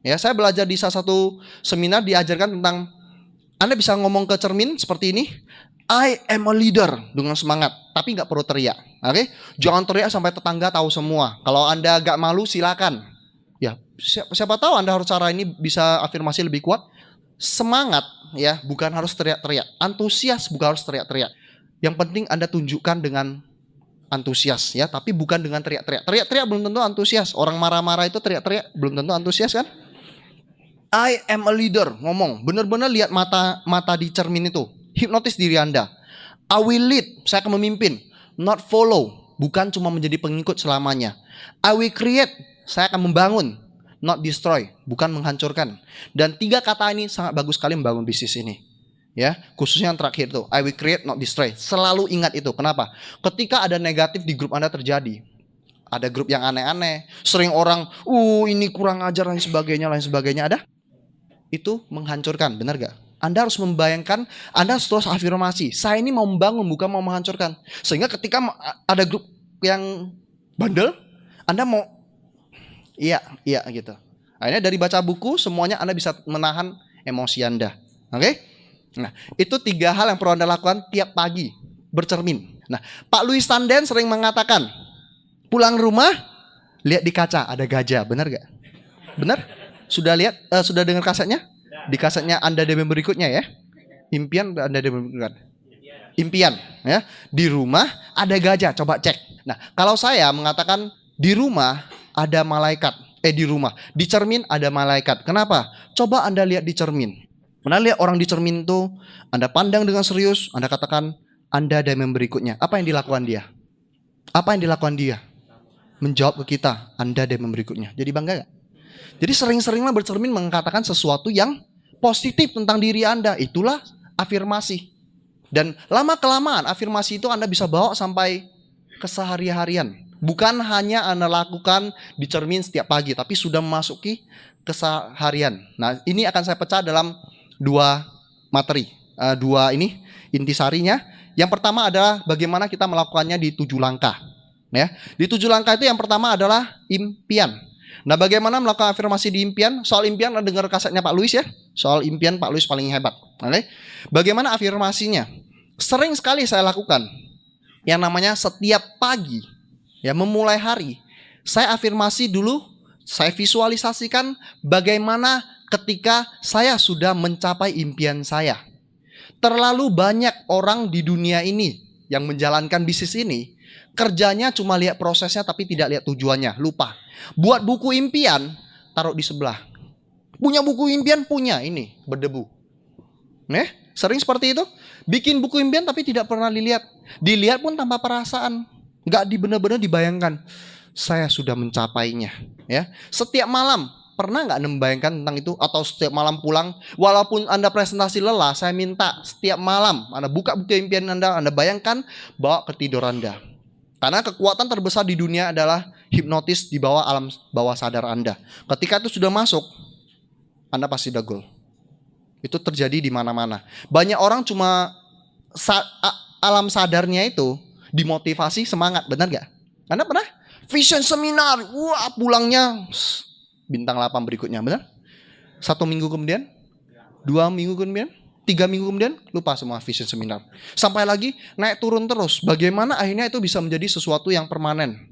Ya, saya belajar di salah satu seminar diajarkan tentang Anda bisa ngomong ke cermin seperti ini. I am a leader dengan semangat, tapi nggak perlu teriak. Oke, jangan teriak sampai tetangga tahu semua. Kalau Anda agak malu silakan. Ya, siapa tahu Anda harus cara ini bisa afirmasi lebih kuat. Semangat ya, bukan harus teriak-teriak. Antusias bukan harus teriak-teriak. Yang penting Anda tunjukkan dengan antusias ya, tapi bukan dengan teriak-teriak. Teriak-teriak belum tentu antusias. Orang marah-marah itu teriak-teriak belum tentu antusias kan? I am a leader, ngomong. Benar-benar lihat mata di cermin itu. Hipnotis diri Anda. I will lead, saya akan memimpin. Not follow, bukan cuma menjadi pengikut selamanya. I will create, saya akan membangun. Not destroy, bukan menghancurkan. Dan 3 kata ini sangat bagus sekali membangun bisnis ini. Ya, khususnya yang terakhir itu, I will create not destroy. Selalu ingat itu. Kenapa? Ketika ada negatif di grup Anda terjadi, ada grup yang aneh-aneh, sering orang, ini kurang ajar lain sebagainya ada. Itu menghancurkan, benar gak? Anda harus membayangkan, Anda harus terus afirmasi, saya ini mau membangun, bukan mau menghancurkan. Sehingga ketika ada grup yang bandel, Anda mau iya gitu. Akhirnya dari baca buku semuanya Anda bisa menahan emosi Anda. Oke? Nah, itu 3 hal yang perlu Anda lakukan tiap pagi, bercermin. Nah, Pak Louis Tanden sering mengatakan, pulang rumah lihat di kaca ada gajah, benar gak? Benar? Sudah lihat, sudah dengar kasetnya? Di kasetnya Anda DM berikutnya ya. Impian Anda DM berikutnya. Impian ya. Di rumah ada gajah, coba cek. Nah, kalau saya mengatakan di rumah ada malaikat. Di cermin ada malaikat. Kenapa? Coba Anda lihat di cermin. Pernah lihat orang di cermin itu, Anda pandang dengan serius, Anda katakan, Anda DM berikutnya. Apa yang dilakukan dia? Apa yang dilakukan dia? Menjawab ke kita, Anda DM berikutnya. Jadi bangga gak? Jadi sering-seringlah bercermin mengatakan sesuatu yang positif tentang diri Anda. Itulah afirmasi. Dan lama-kelamaan afirmasi itu Anda bisa bawa sampai kesehari-harian. Bukan hanya Anda lakukan di cermin setiap pagi, tapi sudah memasuki keseharian. Nah, ini akan saya pecah dalam 2 materi. 2 ini intisarinya. Yang pertama adalah bagaimana kita melakukannya di 7 langkah. Ya, di 7 langkah itu yang pertama adalah impian. Nah, bagaimana melakukan afirmasi di impian? Soal impian Anda dengar kasetnya Pak Louis ya. Soal impian Pak Louis paling hebat. Oke. Bagaimana afirmasinya? Sering sekali saya lakukan yang namanya setiap pagi ya, memulai hari, saya afirmasi dulu, saya visualisasikan bagaimana ketika saya sudah mencapai impian saya. Terlalu banyak orang di dunia ini yang menjalankan bisnis ini, kerjanya cuma lihat prosesnya tapi tidak lihat tujuannya, lupa. Buat buku impian, taruh di sebelah. Punya buku impian, punya ini, berdebu. Sering seperti itu. Bikin buku impian tapi tidak pernah dilihat. Dilihat pun tanpa perasaan. Gak benar-benar dibayangkan. Saya sudah mencapainya. Ya. Setiap malam, pernah gak Anda membayangkan tentang itu? Atau setiap malam pulang, walaupun Anda presentasi lelah, saya minta setiap malam Anda buka buku impian Anda bayangkan, bawa ke tidur Anda. Karena kekuatan terbesar di dunia adalah hipnotis di bawah alam bawah sadar Anda. Ketika itu sudah masuk, Anda pasti udah goal. Itu terjadi di mana-mana. Banyak orang cuma alam sadarnya itu dimotivasi semangat, benar gak? Anda pernah? Vision seminar, wah pulangnya bintang 8 berikutnya, benar? 1 minggu kemudian, 2 minggu kemudian, 3 minggu kemudian lupa semua vision seminar. Sampai lagi naik turun terus. Bagaimana akhirnya itu bisa menjadi sesuatu yang permanen?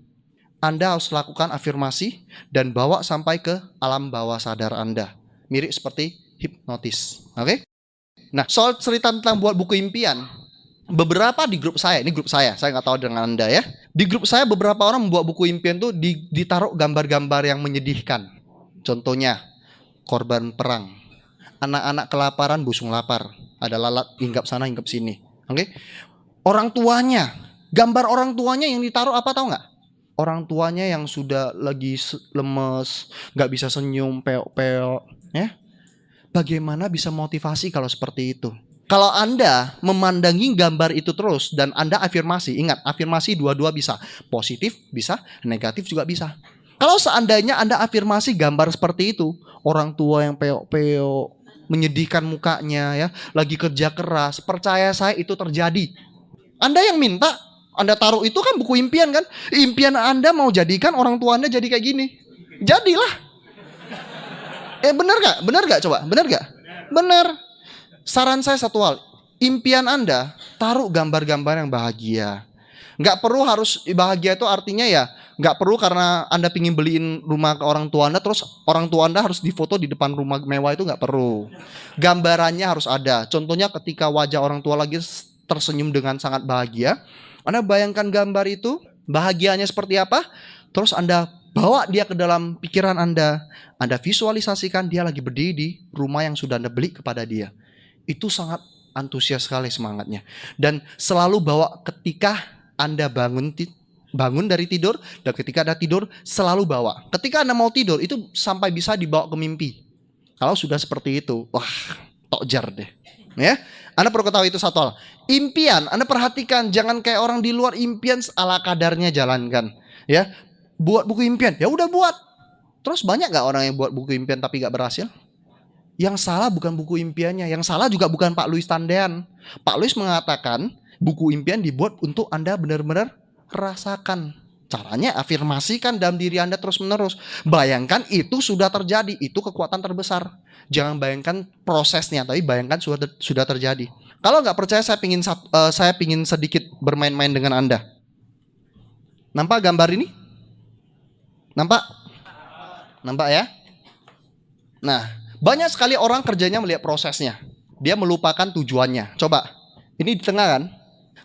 Anda harus lakukan afirmasi dan bawa sampai ke alam bawah sadar Anda. Mirip seperti hipnotis. Oke? Nah, soal cerita tentang buat buku impian, beberapa di grup saya, ini grup saya nggak tahu dengan Anda ya. Di grup saya beberapa orang membuat buku impian tuh ditaruh gambar-gambar yang menyedihkan. Contohnya, korban perang. Anak-anak kelaparan, busung lapar. Ada lalat hinggap sana, hinggap sini. Oke? Orang tuanya, gambar orang tuanya yang ditaruh apa tahu nggak? Orang tuanya yang sudah lagi lemes, nggak bisa senyum, peok-peok. Ya? Bagaimana bisa motivasi kalau seperti itu? Kalau Anda memandangi gambar itu terus dan Anda afirmasi, ingat afirmasi dua-dua bisa. Positif bisa, negatif juga bisa. Kalau seandainya Anda afirmasi gambar seperti itu, orang tua yang peok-peok, menyedihkan mukanya ya, lagi kerja keras, percaya saya itu terjadi. Anda yang minta, Anda taruh itu kan buku impian kan? Impian Anda mau jadikan orang tua Anda jadi kayak gini. Jadilah. Benar gak? Benar gak coba? Benar gak? Benar. Saran saya satu hal, impian Anda taruh gambar-gambar yang bahagia. Gak perlu harus bahagia itu artinya ya Nggak perlu karena Anda pingin beliin rumah ke orang tua Anda, terus orang tua Anda harus difoto di depan rumah mewah, itu nggak perlu. Gambarannya harus ada. Contohnya ketika wajah orang tua lagi tersenyum dengan sangat bahagia, Anda bayangkan gambar itu, bahagianya seperti apa, terus Anda bawa dia ke dalam pikiran Anda visualisasikan dia lagi berdiri di rumah yang sudah Anda beli kepada dia. Itu sangat antusias sekali semangatnya. Dan selalu bawa ketika Anda bangun dari tidur, dan ketika Anda tidur selalu bawa. Ketika Anda mau tidur itu sampai bisa dibawa ke mimpi. Kalau sudah seperti itu, wah, tokjar deh. Ya, Anda perlu ketahui itu satu hal. Impian, Anda perhatikan, jangan kayak orang di luar, impian ala kadarnya jalankan. Ya, buat buku impian, ya udah buat. Terus banyak gak orang yang buat buku impian tapi gak berhasil? Yang salah bukan buku impiannya, yang salah juga bukan Pak Louis Tandean. Pak Louis mengatakan buku impian dibuat untuk Anda benar-benar rasakan. Caranya afirmasikan dalam diri Anda terus-menerus. Bayangkan itu sudah terjadi, itu kekuatan terbesar. Jangan bayangkan prosesnya, tapi bayangkan sudah terjadi. Kalau nggak percaya, saya pingin sedikit bermain-main dengan Anda. Nampak gambar ini? Nampak? Nampak ya? Nah, banyak sekali orang kerjanya melihat prosesnya. Dia melupakan tujuannya. Coba, ini di tengah kan?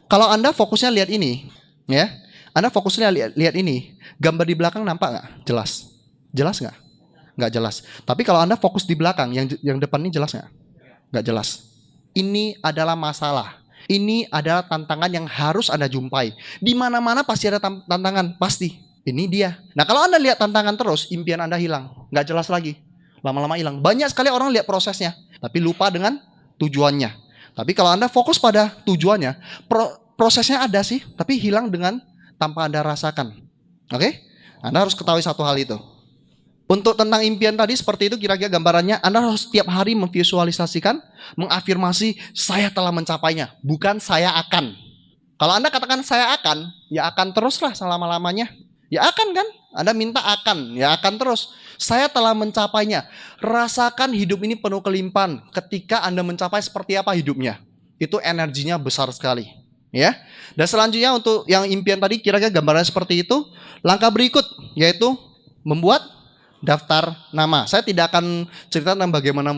Kalau Anda fokusnya lihat ini, ya, Anda fokusnya lihat ini, gambar di belakang nampak nggak? Jelas? Jelas nggak? Nggak jelas. Tapi kalau Anda fokus di belakang, yang depan ini jelas nggak? Nggak jelas. Ini adalah masalah. Ini adalah tantangan yang harus Anda jumpai. Di mana-mana pasti ada tantangan, pasti. Ini dia. Nah, kalau Anda lihat tantangan terus, impian Anda hilang, nggak jelas lagi. Lama-lama hilang. Banyak sekali orang lihat prosesnya, tapi lupa dengan tujuannya. Tapi kalau Anda fokus pada tujuannya, prosesnya ada sih, tapi hilang dengan tanpa Anda rasakan. Oke? Anda harus ketahui satu hal itu. Untuk tentang impian tadi seperti itu kira-kira gambarannya, Anda harus setiap hari memvisualisasikan, mengafirmasi, saya telah mencapainya, bukan saya akan. Kalau Anda katakan saya akan, ya akan teruslah selama-lamanya. Ya akan kan? Anda minta akan, ya akan terus. Saya telah mencapainya. Rasakan hidup ini penuh kelimpahan. Ketika Anda mencapai seperti apa hidupnya, itu energinya besar sekali. Ya. Dan selanjutnya untuk yang impian tadi kira-kira gambarannya seperti itu. Langkah berikut yaitu membuat daftar nama. Saya tidak akan cerita tentang bagaimana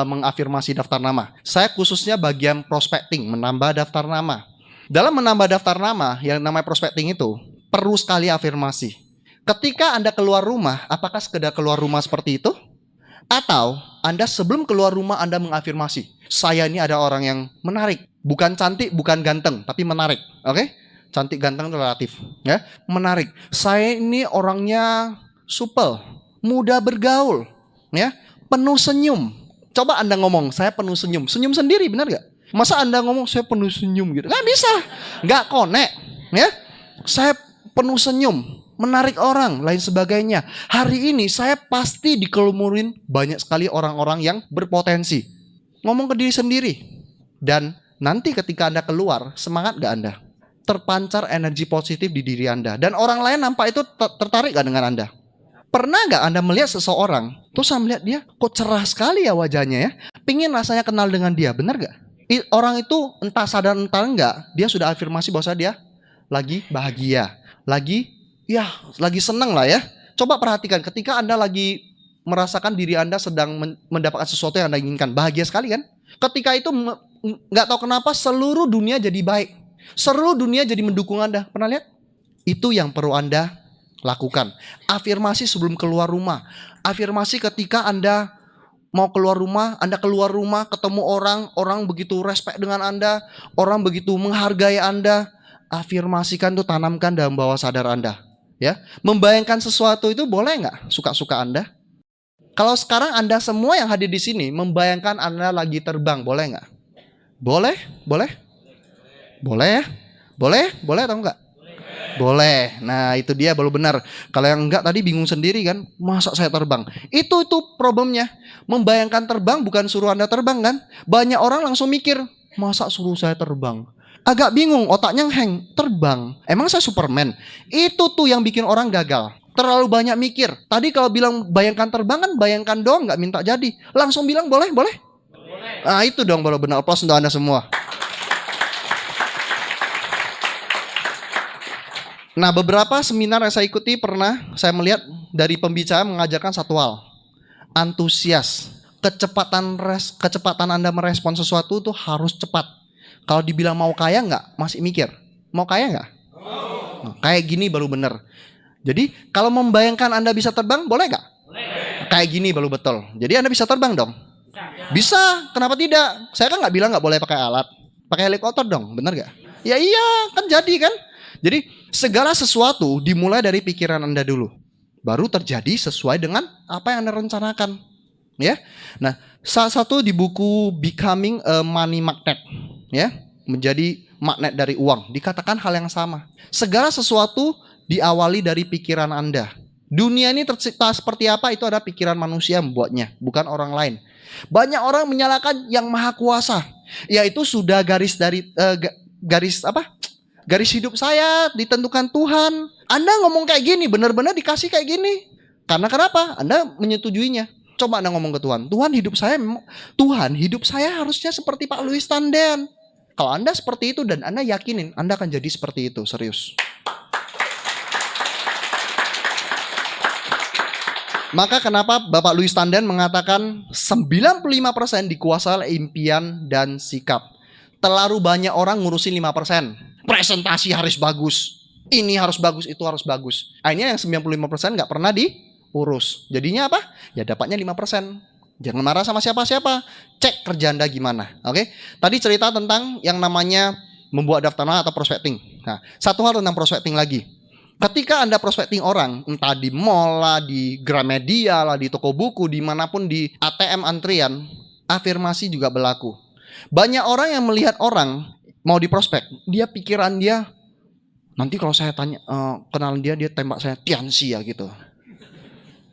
mengafirmasi daftar nama. Saya khususnya bagian prospecting, menambah daftar nama. Dalam menambah daftar nama yang namanya prospecting itu perlu sekali afirmasi. Ketika Anda keluar rumah, apakah sekedar keluar rumah seperti itu? Atau Anda sebelum keluar rumah Anda mengafirmasi, saya ini ada orang yang menarik. Bukan cantik, bukan ganteng, tapi menarik. Oke? Cantik, ganteng relatif. Ya, menarik. Saya ini orangnya supel, mudah bergaul, ya, penuh senyum. Coba Anda ngomong, saya penuh senyum. Senyum sendiri, benar gak? Masa Anda ngomong, saya penuh senyum gitu? Gak bisa. Gak konek. Ya, saya penuh senyum, menarik orang, lain sebagainya. Hari ini saya pasti dikelumurin banyak sekali orang-orang yang berpotensi. Ngomong ke diri sendiri. Dan nanti ketika Anda keluar, semangat gak Anda? Terpancar energi positif di diri Anda. Dan orang lain nampak itu tertarik gak dengan Anda? Pernah gak Anda melihat seseorang, terus saya melihat dia, kok cerah sekali ya wajahnya ya? Pingin rasanya kenal dengan dia, benar gak? Orang itu entah sadar entah enggak, dia sudah afirmasi bahwa dia lagi bahagia. Lagi senang lah ya. Coba perhatikan ketika Anda lagi merasakan diri Anda sedang mendapatkan sesuatu yang Anda inginkan. Bahagia sekali kan? Ketika itu nggak tahu kenapa seluruh dunia jadi baik. Seluruh dunia jadi mendukung Anda. Pernah lihat? Itu yang perlu Anda lakukan. Afirmasi sebelum keluar rumah. Afirmasi ketika Anda mau keluar rumah, Anda keluar rumah ketemu orang begitu respect dengan Anda, orang begitu menghargai Anda. Afirmasikan tuh, tanamkan dalam bawah sadar Anda. Ya, membayangkan sesuatu itu boleh nggak? Suka-suka Anda. Kalau sekarang Anda semua yang hadir di sini membayangkan Anda lagi terbang, boleh nggak? Boleh, boleh, boleh ya, boleh atau enggak? Boleh. Nah itu dia baru benar. Kalau yang enggak tadi bingung sendiri kan, masa saya terbang? Itu problemnya. Membayangkan terbang bukan suruh Anda terbang kan? Banyak orang langsung mikir, masa suruh saya terbang? Agak bingung, otaknya hang, terbang. Emang saya Superman? Itu tuh yang bikin orang gagal. Terlalu banyak mikir. Tadi kalau bilang bayangkan terbang kan bayangkan doang, nggak minta jadi. Langsung bilang boleh? Nah itu dong baru benar. Aplaus untuk Anda semua. Nah, beberapa seminar yang saya ikuti pernah saya melihat dari pembicara mengajarkan satu hal. Antusias. Kecepatan Anda merespon sesuatu itu harus cepat. Kalau dibilang mau kaya nggak, masih mikir. Mau kaya nggak? Nah, kayak gini baru bener. Jadi kalau membayangkan Anda bisa terbang, boleh nggak? Kayak gini baru betul. Jadi Anda bisa terbang dong? Bisa. Kenapa tidak? Saya kan nggak bilang nggak boleh pakai alat. Pakai helikopter dong, bener nggak? Ya iya, kan jadi kan? Jadi segala sesuatu dimulai dari pikiran Anda dulu. Baru terjadi sesuai dengan apa yang Anda rencanakan. Ya. Nah, salah satu di buku Becoming a Money Magnet, ya, menjadi magnet dari uang, dikatakan hal yang sama. Segala sesuatu diawali dari pikiran Anda. Dunia ini tercipta seperti apa itu adalah pikiran manusia membuatnya, bukan orang lain. Banyak orang menyalahkan yang maha kuasa, yaitu sudah garis hidup saya ditentukan Tuhan. Anda ngomong kayak gini, benar-benar dikasih kayak gini. Karena kenapa? Anda menyetujuinya. Coba Anda ngomong ke Tuhan, Tuhan hidup saya harusnya seperti Pak Louis Tanden. Kalau Anda seperti itu dan Anda yakinin, Anda akan jadi seperti itu, serius. Maka kenapa Bapak Louis Tanden mengatakan 95% dikuasai oleh impian dan sikap. Terlalu banyak orang ngurusin 5%. Presentasi harus bagus. Ini harus bagus, itu harus bagus. Akhirnya yang 95% gak pernah diurus. Jadinya apa? Ya dapatnya 5%. Jangan marah sama siapa-siapa. Cek kerja Anda gimana. Oke? Tadi cerita tentang yang namanya membuat daftar nama atau prospecting. Nah, satu hal tentang prospecting lagi. Ketika Anda prospecting orang, entah di mall lah, di Gramedia lah, di toko buku, dimanapun di ATM antrian, afirmasi juga berlaku. Banyak orang yang melihat orang mau diprospek, pikiran dia, nanti kalau saya tanya, kenalan dia tembak saya, Tianxi ya gitu.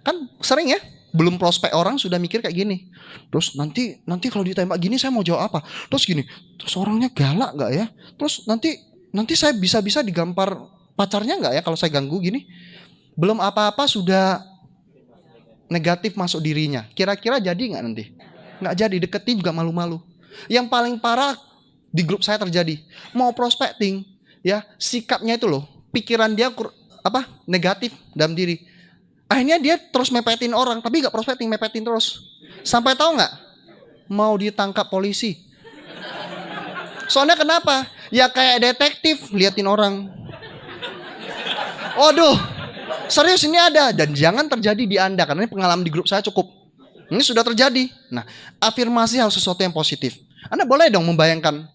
Kan sering ya, belum prospek orang sudah mikir kayak gini. Terus nanti kalau ditembak gini saya mau jawab apa? Terus gini, terus orangnya galak gak ya? Terus nanti saya bisa digampar pacarnya nggak ya kalau saya ganggu gini? Belum apa-apa sudah negatif masuk dirinya. Kira-kira jadi nggak nanti? Nggak jadi, deketin juga malu-malu. Yang paling parah di grup saya terjadi. Mau prospecting, ya sikapnya itu loh, pikiran dia negatif dalam diri. Akhirnya dia terus mepetin orang, tapi nggak prospecting, mepetin terus. Sampai tahu nggak? Mau ditangkap polisi. Soalnya kenapa? Ya kayak detektif liatin orang. Waduh, serius ini ada. Dan jangan terjadi di Anda, karena ini pengalaman di grup saya cukup. Ini sudah terjadi. Nah, afirmasi harus sesuatu yang positif. Anda boleh dong membayangkan,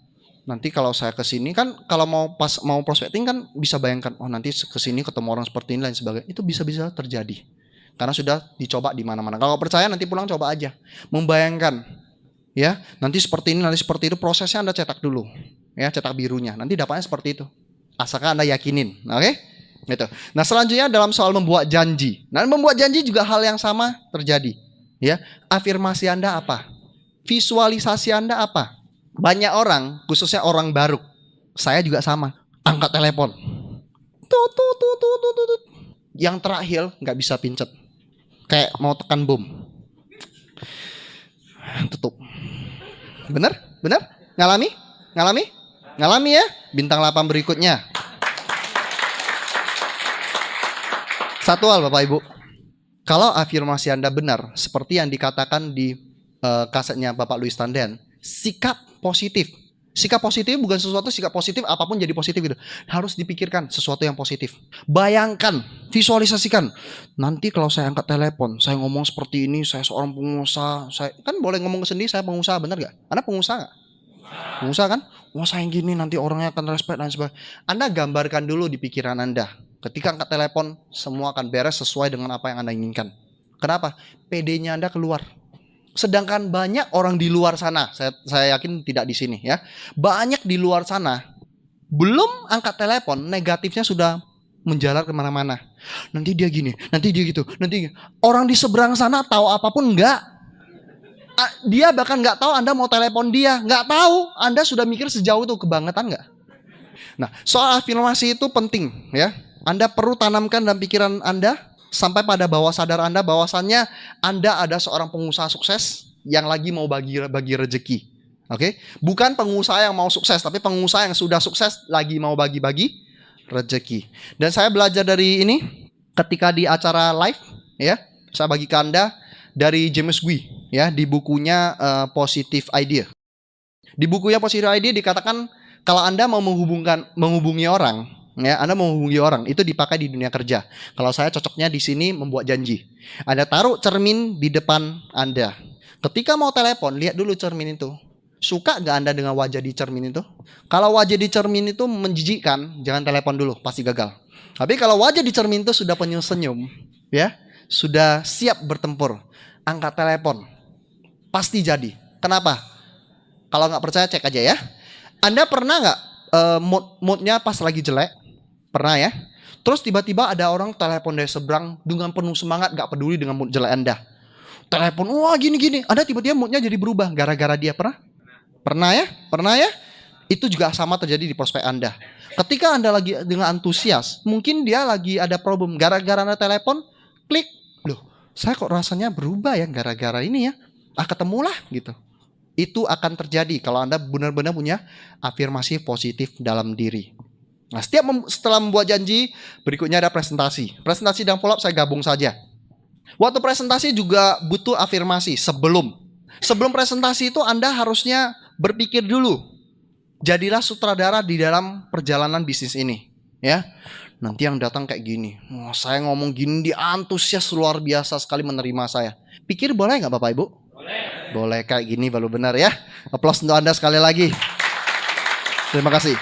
nanti kalau saya kesini kan, kalau mau prospecting kan bisa bayangkan, oh nanti kesini ketemu orang seperti ini dan sebagainya. Itu bisa terjadi. Karena sudah dicoba di mana-mana. Kalau percaya nanti pulang coba aja. Membayangkan, ya nanti seperti ini, nanti seperti itu. Prosesnya Anda cetak dulu, ya cetak birunya. Nanti dapatnya seperti itu. Asalkan Anda yakinin, oke? Gitu. Nah selanjutnya dalam soal membuat janji. Nah membuat janji juga hal yang sama terjadi. Ya, afirmasi Anda apa? Visualisasi Anda apa? Banyak orang, khususnya orang baru, saya juga sama, angkat telepon. Yang terakhir nggak bisa pincet, kayak mau tekan bom. Tutup. Bener? Ngalami ya? Bintang 8 berikutnya. Satu hal Bapak Ibu, kalau afirmasi Anda benar, seperti yang dikatakan di kasetnya Bapak Louis Tanden, sikap positif. Sikap positif bukan sesuatu, sikap positif apapun jadi positif gitu. Harus dipikirkan sesuatu yang positif. Bayangkan, visualisasikan. Nanti kalau saya angkat telepon, saya ngomong seperti ini, saya seorang pengusaha. Saya kan boleh ngomong sendiri, saya pengusaha, benar gak? Anda pengusaha gak? Pengusaha kan? Wah saya gini, nanti orangnya akan respect dan sebagainya. Anda gambarkan dulu di pikiran Anda. Ketika angkat telepon, semua akan beres sesuai dengan apa yang Anda inginkan. Kenapa? PD-nya Anda keluar. Sedangkan banyak orang di luar sana, saya yakin tidak di sini ya. Banyak di luar sana, belum angkat telepon, negatifnya sudah menjalar kemana-mana. Nanti dia gini, nanti dia gitu, nanti orang di seberang sana tahu apapun enggak? Dia bahkan nggak tahu Anda mau telepon dia, nggak tahu. Anda sudah mikir sejauh itu, kebangetan nggak? Nah, soal afirmasi itu penting ya. Anda perlu tanamkan dalam pikiran Anda sampai pada bawah sadar Anda bahwasannya Anda ada seorang pengusaha sukses yang lagi mau bagi rezeki. Oke? Bukan pengusaha yang mau sukses, tapi pengusaha yang sudah sukses lagi mau bagi-bagi rezeki. Dan saya belajar dari ini ketika di acara live, ya. Saya bagi ke Anda dari James Gui, ya, di bukunya Positive Idea. Di bukunya Positive Idea dikatakan kalau Anda mau menghubungi orang, ya, Anda menghubungi orang itu dipakai di dunia kerja. Kalau saya cocoknya di sini membuat janji. Anda taruh cermin di depan Anda. Ketika mau telepon, lihat dulu cermin itu. Suka gak Anda dengan wajah di cermin itu? Kalau wajah di cermin itu menjijikkan, jangan telepon dulu, pasti gagal. Tapi kalau wajah di cermin itu sudah senyum, ya, sudah siap bertempur, angkat telepon, pasti jadi. Kenapa? Kalau nggak percaya cek aja ya. Anda pernah nggak moodnya pas lagi jelek? Pernah ya? Terus tiba-tiba ada orang telepon dari seberang dengan penuh semangat, nggak peduli dengan mood jelek Anda. Telepon, wah gini-gini. Anda tiba-tiba moodnya jadi berubah gara-gara dia. Pernah? Pernah ya? Pernah ya? Itu juga sama terjadi di prospek Anda. Ketika Anda lagi dengan antusias, mungkin dia lagi ada problem. Gara-gara Anda telepon, klik. Loh, saya kok rasanya berubah ya gara-gara ini ya. Ketemulah gitu. Itu akan terjadi kalau Anda benar-benar punya afirmasi positif dalam diri. Nah, setelah membuat janji, berikutnya ada presentasi. Presentasi dan follow up saya gabung saja. Waktu presentasi juga butuh afirmasi sebelum presentasi itu Anda harusnya berpikir dulu. Jadilah sutradara di dalam perjalanan bisnis ini, ya. Nanti yang datang kayak gini. Wah, saya ngomong gini, dia antusias luar biasa sekali menerima saya. Pikir boleh nggak Bapak Ibu? Boleh kayak gini baru benar ya. Aplaus untuk Anda sekali lagi. Terima kasih.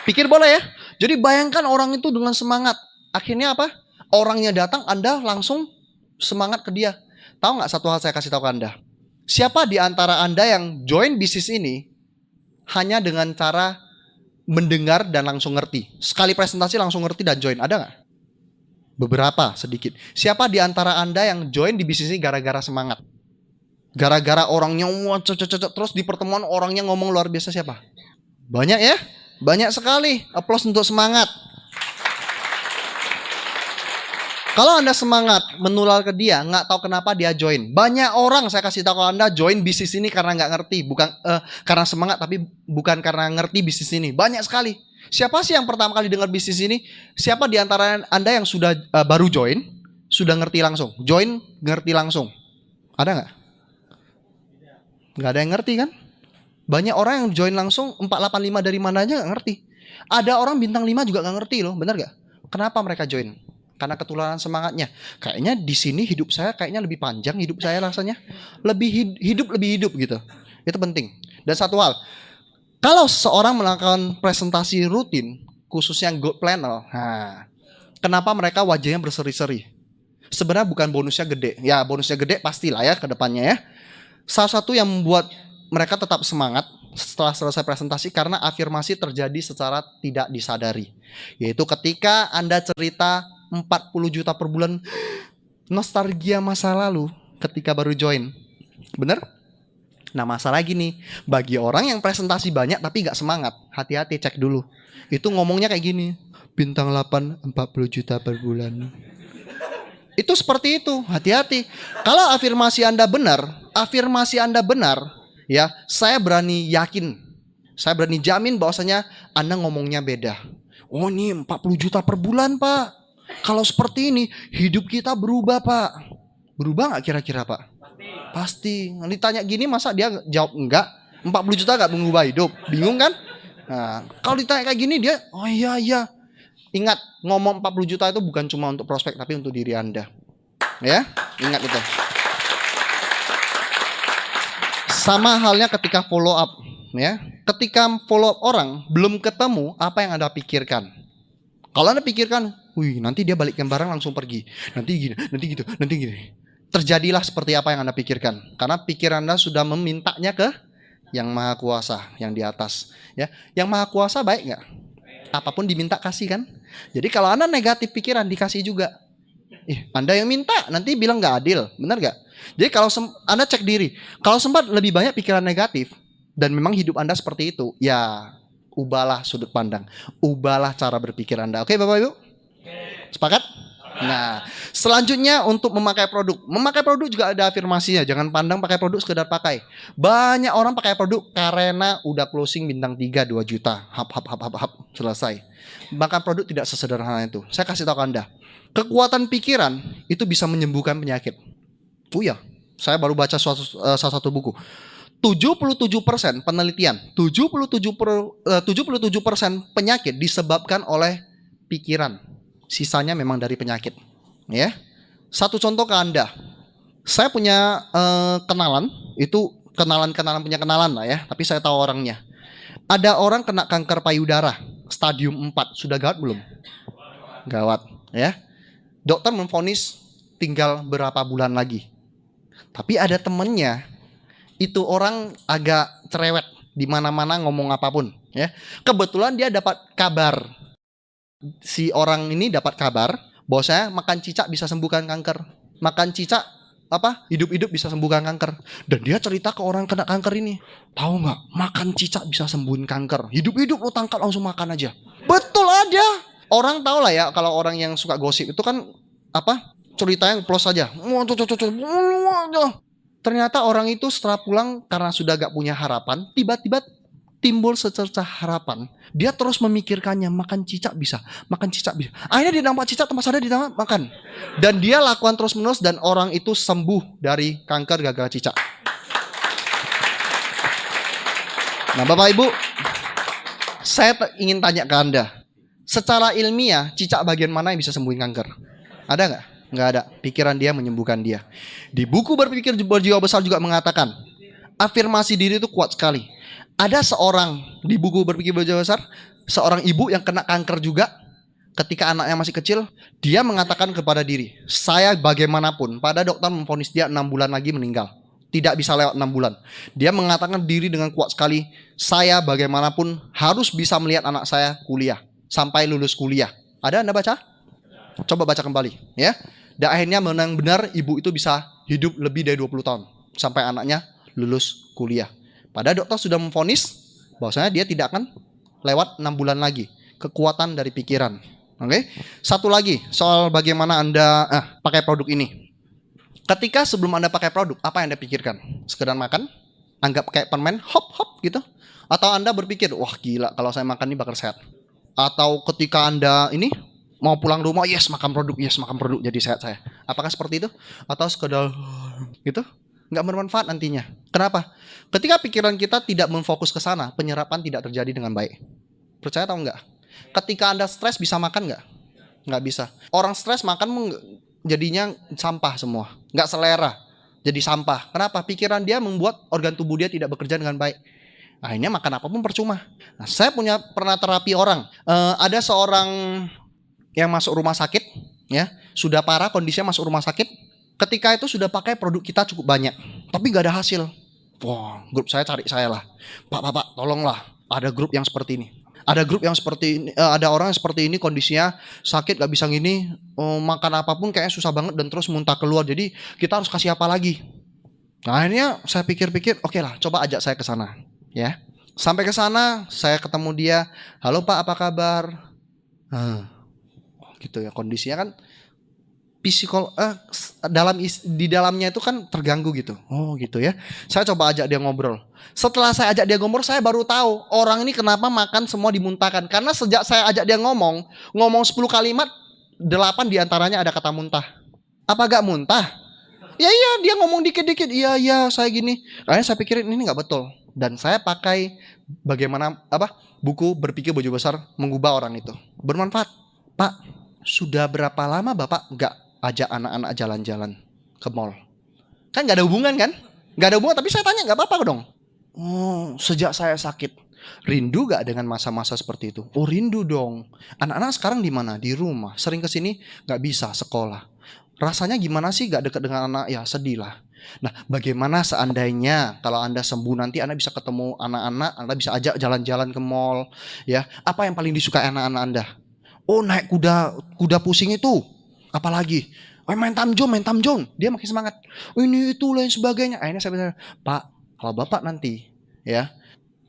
Pikir boleh ya. Jadi bayangkan orang itu dengan semangat. Akhirnya apa? Orangnya datang, Anda langsung semangat ke dia. Tahu nggak satu hal saya kasih tahu ke Anda? Siapa di antara Anda yang join bisnis ini hanya dengan cara mendengar dan langsung ngerti? Sekali presentasi langsung ngerti dan join. Ada nggak? Beberapa, sedikit. Siapa di antara Anda yang join di bisnis ini gara-gara semangat? Gara-gara orangnya terus di pertemuan orangnya ngomong luar biasa, siapa? Banyak ya? Banyak sekali. Aplaus untuk semangat. Kalau Anda semangat menular ke dia, nggak tahu kenapa dia join. Banyak orang saya kasih tahu, kalau Anda join bisnis ini karena nggak ngerti, bukan karena semangat, tapi bukan karena ngerti bisnis ini. Banyak sekali. Siapa sih yang pertama kali dengar bisnis ini? Siapa di antara Anda yang sudah baru join, sudah ngerti langsung? Join, ngerti langsung. Ada nggak? Nggak ada yang ngerti kan? Banyak orang yang join langsung 485 dari mana aja nggak ngerti. Ada orang bintang 5 juga nggak ngerti loh, benar nggak? Kenapa mereka join? Karena ketularan semangatnya. Kayaknya di sini hidup saya kayaknya lebih panjang, hidup saya rasanya lebih hidup gitu. Itu penting. Dan satu hal, kalau seorang melakukan presentasi rutin, khususnya gold planner, kenapa mereka wajahnya berseri-seri? Sebenarnya bukan bonusnya gede. Ya bonusnya gede pastilah ya ke depannya ya. Salah satu yang membuat mereka tetap semangat setelah selesai presentasi karena afirmasi terjadi secara tidak disadari. Yaitu ketika Anda cerita 40 juta per bulan, nostalgia masa lalu ketika baru join. Bener? Nah masalah gini, bagi orang yang presentasi banyak tapi gak semangat, hati-hati, cek dulu. Itu ngomongnya kayak gini, bintang 8 40 juta per bulan. Itu seperti itu, hati-hati. Kalau afirmasi Anda benar, ya, saya berani yakin, saya berani jamin bahwasanya Anda ngomongnya beda. Oh ini 40 juta per bulan Pak. Kalau seperti ini, hidup kita berubah Pak. Berubah gak kira-kira Pak? Pasti. Ditanya gini masa dia jawab enggak? 40 juta gak mengubah hidup? Bingung kan? Nah, kalau ditanya kayak gini dia, oh iya. Ingat, ngomong 40 juta itu bukan cuma untuk prospek, tapi untuk diri Anda. Ya, ingat itu. Sama halnya ketika follow up, ya. Ketika follow up orang belum ketemu, apa yang Anda pikirkan? Kalau Anda pikirkan, wih nanti dia balikin barang langsung pergi, nanti gini, nanti gini. Terjadilah seperti apa yang Anda pikirkan, karena pikiran Anda sudah memintanya ke Yang Maha Kuasa, yang di atas. Ya, Yang Maha Kuasa baik nggak? Apapun diminta kasih kan? Jadi kalau Anda negatif pikiran dikasih juga. Anda yang minta nanti bilang nggak adil, benar nggak? Jadi kalau Anda cek diri, kalau sempat lebih banyak pikiran negatif dan memang hidup Anda seperti itu, ya ubahlah sudut pandang, ubahlah cara berpikir Anda. Oke Bapak Ibu? Sepakat? Nah, selanjutnya untuk memakai produk. Memakai produk juga ada afirmasinya. Jangan pandang pakai produk sekedar pakai. Banyak orang pakai produk karena udah closing bintang 3 2 juta. Hap, selesai. Bahkan produk tidak sesederhana itu. Saya kasih tahu ke Anda. Kekuatan pikiran itu bisa menyembuhkan penyakit. Oh ya, saya baru baca salah satu buku. 77% penelitian, 77% penyakit disebabkan oleh pikiran. Sisanya memang dari penyakit. Ya. Satu contoh ke Anda. Saya punya kenalan, itu kenalan punya kenalan lah ya, tapi saya tahu orangnya. Ada orang kena kanker payudara, stadium 4. Sudah gawat belum? Gawat, ya. Dokter memvonis tinggal berapa bulan lagi. Tapi ada temennya, itu orang agak cerewet, di mana-mana ngomong apapun, ya. Kebetulan dia dapat kabar. Si orang ini dapat kabar bahwasanya makan cicak bisa sembuhkan kanker. Makan cicak hidup-hidup bisa sembuhkan kanker. Dan dia cerita ke orang kena kanker ini, tahu nggak, makan cicak bisa sembuhin kanker. Hidup-hidup lo tangkap langsung makan aja. Betul aja. Orang tahu lah ya, kalau orang yang suka gosip itu kan ceritanya plus aja. Ternyata orang itu setelah pulang karena sudah gak punya harapan, tiba-tiba timbul secercah harapan. Dia terus memikirkannya, makan cicak bisa. Akhirnya dia nampak cicak, tempat sadar dia makan. Dan dia lakukan terus-menerus dan orang itu sembuh dari kanker gagal cicak. Nah, Bapak Ibu, saya ingin tanya ke Anda. Secara ilmiah, cicak bagian mana yang bisa sembuhin kanker? Ada nggak? Nggak ada. Pikiran dia menyembuhkan dia. Di buku Berpikir Berjiwa Besar juga mengatakan, afirmasi diri itu kuat sekali. Ada seorang di buku Berpikir Berjiwa Besar, seorang ibu yang kena kanker juga. Ketika anaknya masih kecil, dia mengatakan kepada diri, saya bagaimanapun, pada dokter memvonis dia 6 bulan lagi meninggal. Tidak bisa lewat 6 bulan. Dia mengatakan diri dengan kuat sekali, saya bagaimanapun harus bisa melihat anak saya kuliah. Sampai lulus kuliah. Ada Anda baca? Coba baca kembali, ya. Dan akhirnya benar-benar ibu itu bisa hidup lebih dari 20 tahun. Sampai anaknya lulus kuliah. Padahal dokter sudah memvonis bahwasanya dia tidak akan lewat 6 bulan lagi. Kekuatan dari pikiran. Oke. Satu lagi soal bagaimana Anda pakai produk ini. Ketika sebelum Anda pakai produk, apa yang Anda pikirkan? Sekedar makan? Anggap kayak permen, hop gitu? Atau Anda berpikir, wah gila kalau saya makan ini bakal sehat? Atau ketika Anda ini mau pulang rumah, yes makan produk jadi sehat saya. Apakah seperti itu? Atau sekedar gitu? Nggak bermanfaat nantinya. Kenapa? Ketika pikiran kita tidak memfokus ke sana, penyerapan tidak terjadi dengan baik. Percaya atau enggak? Ketika Anda stres bisa makan nggak? Nggak bisa. Orang stres makan jadinya sampah semua. Nggak selera. Jadi sampah. Kenapa? Pikiran dia membuat organ tubuh dia tidak bekerja dengan baik. Akhirnya makan apapun percuma. Nah, saya pernah terapi orang. Ada seorang yang masuk rumah sakit, ya, sudah parah kondisinya masuk rumah sakit. Ketika itu sudah pakai produk kita cukup banyak, tapi gak ada hasil. Wah, grup saya cari saya lah. Pak, tolonglah. Ada grup yang seperti ini. Ada grup yang seperti ini. Ada orang yang seperti ini kondisinya sakit gak bisa gini. Makan apapun kayaknya susah banget dan terus muntah keluar. Jadi kita harus kasih apa lagi? Nah, akhirnya saya pikir-pikir, oke lah, coba ajak saya ke sana. Ya, sampai ke sana saya ketemu dia. Halo Pak, apa kabar? Gitu ya, kondisinya kan di dalamnya itu kan terganggu gitu. Oh gitu ya. Saya coba ajak dia ngobrol. Setelah saya ajak dia ngobrol, saya baru tahu orang ini kenapa makan semua dimuntahkan. Karena sejak saya ajak dia ngomong 10 kalimat, 8 diantaranya ada kata muntah. Apa gak muntah? Ya iya, dia ngomong dikit-dikit. Iya saya gini. Akhirnya saya pikirin ini gak betul. Dan saya pakai buku Berpikir Berjiwa Besar mengubah orang itu. Bermanfaat. Pak, sudah berapa lama Bapak gak ajak anak-anak jalan-jalan ke mall? Kan gak ada hubungan kan? Gak ada hubungan, tapi saya tanya gak apa-apa dong. Oh, sejak saya sakit. Rindu gak dengan masa-masa seperti itu? Oh rindu dong. Anak-anak sekarang di mana? Di rumah. Sering kesini gak bisa sekolah. Rasanya gimana sih gak dekat dengan anak? Ya sedih lah. Nah, bagaimana seandainya kalau Anda sembuh nanti Anda bisa ketemu anak-anak, Anda bisa ajak jalan-jalan ke mall, ya. Apa yang paling disukai anak-anak Anda? Oh, naik kuda pusing itu. Apalagi? Oh, main tamjong. Dia makin semangat. Oh, ini itu lain sebagainya. Akhirnya saya bilang, Pak, kalau Bapak nanti ya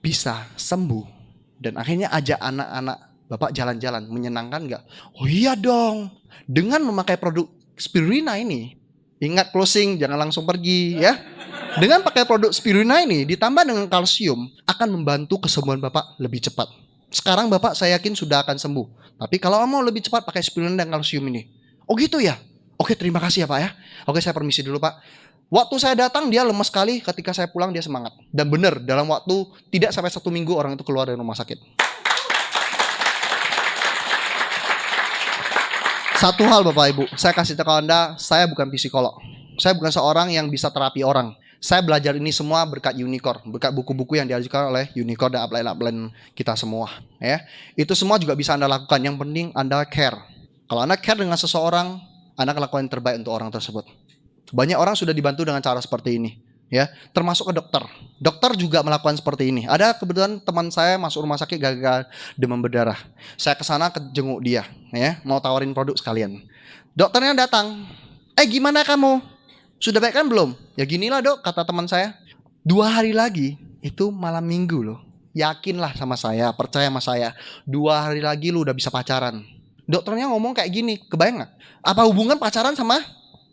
bisa sembuh dan akhirnya ajak anak-anak Bapak jalan-jalan, menyenangkan nggak? Oh iya dong. Dengan memakai produk Spirulina ini, ingat closing, jangan langsung pergi ya. Dengan pakai produk Spirulina ini ditambah dengan kalsium akan membantu kesembuhan Bapak lebih cepat. Sekarang Bapak saya yakin sudah akan sembuh. Tapi kalau mau lebih cepat pakai Spirulina dan kalsium ini. Oh gitu ya? Oke, terima kasih ya Pak ya. Oke, saya permisi dulu Pak. Waktu saya datang dia lemas sekali, ketika saya pulang dia semangat. Dan benar, dalam waktu tidak sampai 1 minggu orang itu keluar dari rumah sakit. Satu hal Bapak Ibu, saya kasih tahu Anda, saya bukan psikolog. Saya bukan seorang yang bisa terapi orang. Saya belajar ini semua berkat Unicorn, berkat buku-buku yang diajarkan oleh Unicorn dan upline-upline kita semua. Ya, itu semua juga bisa Anda lakukan. Yang penting Anda care. Kalau Anda care dengan seseorang, Anda akan lakukan yang terbaik untuk orang tersebut. Banyak orang sudah dibantu dengan cara seperti ini, ya, termasuk ke dokter. Dokter juga melakukan seperti ini. Ada kebetulan teman saya masuk rumah sakit gagal demam berdarah. Saya ke sana jenguk dia, ya, mau tawarin produk sekalian. Dokternya datang. Gimana kamu? Sudah baik kan belum? Ya ginilah dok, kata teman saya. 2 hari lagi, itu malam minggu loh. Yakinlah sama saya, percaya sama saya. 2 hari lagi lu udah bisa pacaran. Dokternya ngomong kayak gini, kebayang gak? Apa hubungan pacaran sama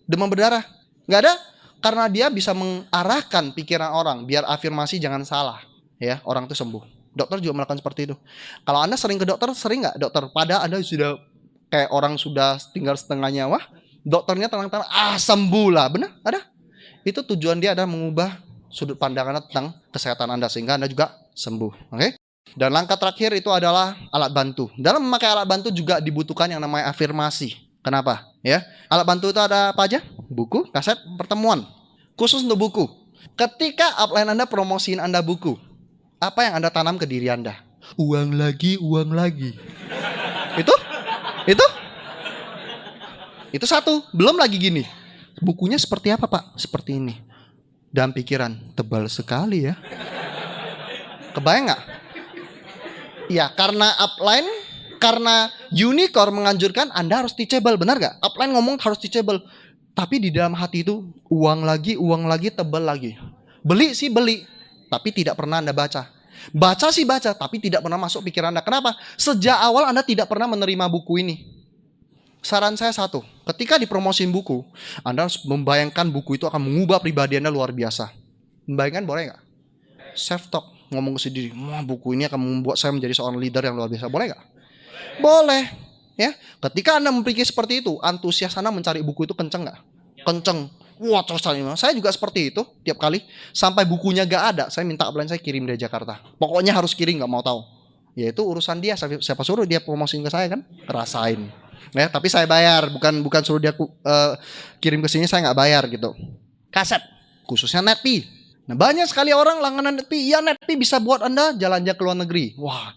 demam berdarah? Nggak ada, karena dia bisa mengarahkan pikiran orang biar afirmasi jangan salah, ya, orang itu sembuh. Dokter juga melakukan seperti itu. Kalau Anda sering ke dokter, sering nggak dokter? Padahal Anda sudah kayak orang sudah tinggal setengah nyawa, dokternya tenang-tenang, sembuh lah, benar? Ada. Itu tujuan dia adalah mengubah sudut pandangan tentang kesehatan Anda sehingga Anda juga sembuh. Oke? Dan langkah terakhir itu adalah alat bantu. Dalam memakai alat bantu juga dibutuhkan yang namanya afirmasi. Kenapa? Ya, alat bantu itu ada apa aja? Buku, kaset, pertemuan. Khusus untuk buku. Ketika upline Anda promosiin Anda buku, apa yang Anda tanam ke diri Anda? Uang lagi, uang lagi. Itu satu. Belum lagi gini. Bukunya seperti apa Pak? Seperti ini. Dalam pikiran, tebal sekali ya. Kebayang nggak? Ya, karena upline, karena Unicorn menganjurkan Anda harus teachable, benar gak? Upline ngomong harus teachable. Tapi di dalam hati itu uang lagi, tebal lagi. Beli sih beli, tapi tidak pernah Anda baca. Baca sih baca, tapi tidak pernah masuk pikiran Anda. Kenapa? Sejak awal Anda tidak pernah menerima buku ini. Saran saya satu, ketika dipromosin buku, Anda harus membayangkan buku itu akan mengubah pribadi Anda luar biasa. Membayangkan boleh gak? Self-talk, ngomong ke sendiri, buku ini akan membuat saya menjadi seorang leader yang luar biasa. Boleh gak? Boleh, ya. Ketika Anda memikir seperti itu, antusias Anda mencari buku itu kenceng nggak? Kenceng. Wah, terus saya juga seperti itu tiap kali. Sampai bukunya gak ada, saya minta upline saya kirim dari Jakarta. Pokoknya harus kirim, nggak mau tahu. Ya itu urusan dia. Siapa suruh dia promosiin ke saya kan? Rasain. Ya, tapi saya bayar, bukan suruh dia kirim ke sini, saya nggak bayar gitu. Kaset, khususnya Netpi. Nah, banyak sekali orang langganan Netpi. Ya, Netpi bisa buat Anda jalan-jalan ke luar negeri. Wah.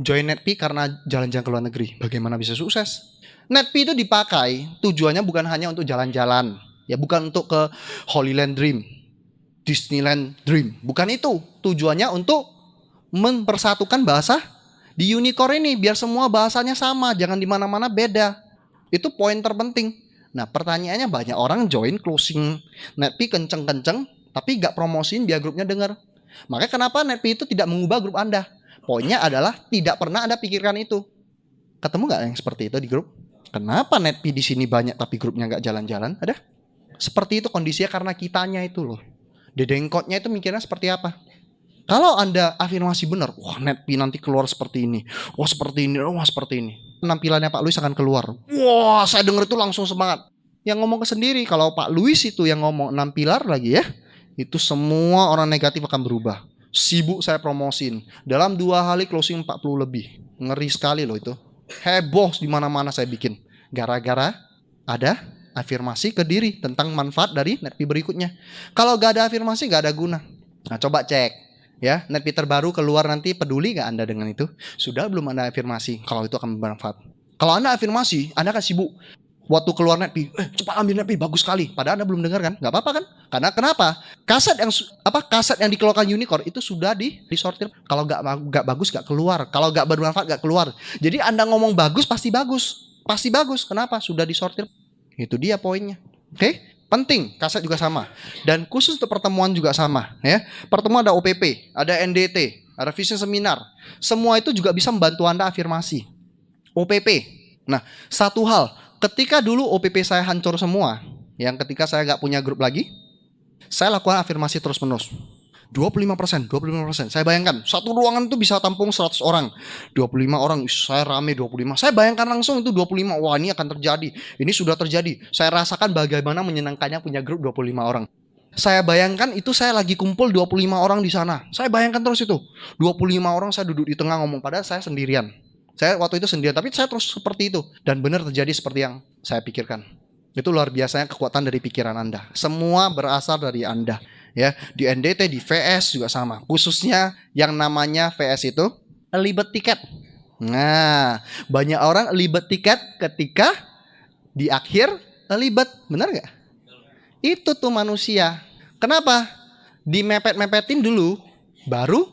Join Netpi karena jalan-jalan ke luar negeri. Bagaimana bisa sukses? Netpi itu dipakai tujuannya bukan hanya untuk jalan-jalan, ya, bukan untuk ke Holy Land Dream, Disneyland Dream, bukan itu. Tujuannya untuk mempersatukan bahasa di Unicorn ini biar semua bahasanya sama, jangan di mana-mana beda. Itu poin terpenting. Nah, pertanyaannya banyak orang join closing Netpi kenceng-kenceng, tapi gak promosiin biar grupnya dengar. Makanya kenapa Netpi itu tidak mengubah grup Anda? Poinnya adalah tidak pernah Anda pikirkan itu. Ketemu nggak yang seperti itu di grup? Kenapa Netpi di sini banyak tapi grupnya nggak jalan-jalan? Ada? Seperti itu kondisinya karena kitanya itu loh. Dedengkotnya itu mikirnya seperti apa? Kalau Anda afirmasi benar, wah Netpi nanti keluar seperti ini, wah seperti ini, wah seperti ini. Penampilannya Pak Luis akan keluar. Wah, saya dengar itu langsung semangat. Yang ngomong ke sendiri, kalau Pak Luis itu yang ngomong 6 pilar lagi ya, itu semua orang negatif akan berubah. Sibuk saya promosin. Dalam 2 hari closing 40 lebih. Ngeri sekali loh itu. Heboh di mana-mana saya bikin. Gara-gara ada afirmasi ke diri tentang manfaat dari Netpi berikutnya. Kalau gak ada afirmasi gak ada guna. Nah, coba cek. Ya, Netpi terbaru keluar nanti, peduli gak Anda dengan itu? Sudah belum Anda afirmasi kalau itu akan bermanfaat? Kalau Anda afirmasi, Anda akan sibuk. Waktu keluar Netpi, cepat ambil Netpi, bagus sekali. Padahal Anda belum dengar kan? Gak apa-apa kan? Karena kenapa? Kaset yang dikeluarkan Unicorn itu sudah disortir. Kalau gak bagus gak keluar. Kalau gak bermanfaat gak keluar. Jadi Anda ngomong bagus pasti bagus. Pasti bagus. Kenapa? Sudah disortir. Itu dia poinnya. Oke? Penting. Kaset juga sama. Dan khusus untuk pertemuan juga sama. Ya. Pertemuan ada OPP, ada NDT, ada vision seminar. Semua itu juga bisa membantu Anda afirmasi. OPP. Nah, satu hal, ketika dulu OPP saya hancur semua, yang ketika saya nggak punya grup lagi, saya lakukan afirmasi terus-menerus. 25%. Saya bayangkan, satu ruangan itu bisa tampung 100 orang. 25 orang, saya rame 25. Saya bayangkan langsung itu 25, wah ini akan terjadi. Ini sudah terjadi. Saya rasakan bagaimana menyenangkannya punya grup 25 orang. Saya bayangkan itu saya lagi kumpul 25 orang di sana. Saya bayangkan terus itu. 25 orang saya duduk di tengah ngomong, padahal saya sendirian. Saya waktu itu sendirian, tapi saya terus seperti itu. Dan benar terjadi seperti yang saya pikirkan. Itu luar biasanya kekuatan dari pikiran Anda. Semua berasal dari Anda. Ya, di NDT, di VS juga sama. Khususnya yang namanya VS itu libet tiket. Nah, banyak orang libet tiket ketika di akhir libet, benar nggak? Itu tuh manusia. Kenapa? Dimepet-mepetin dulu, baru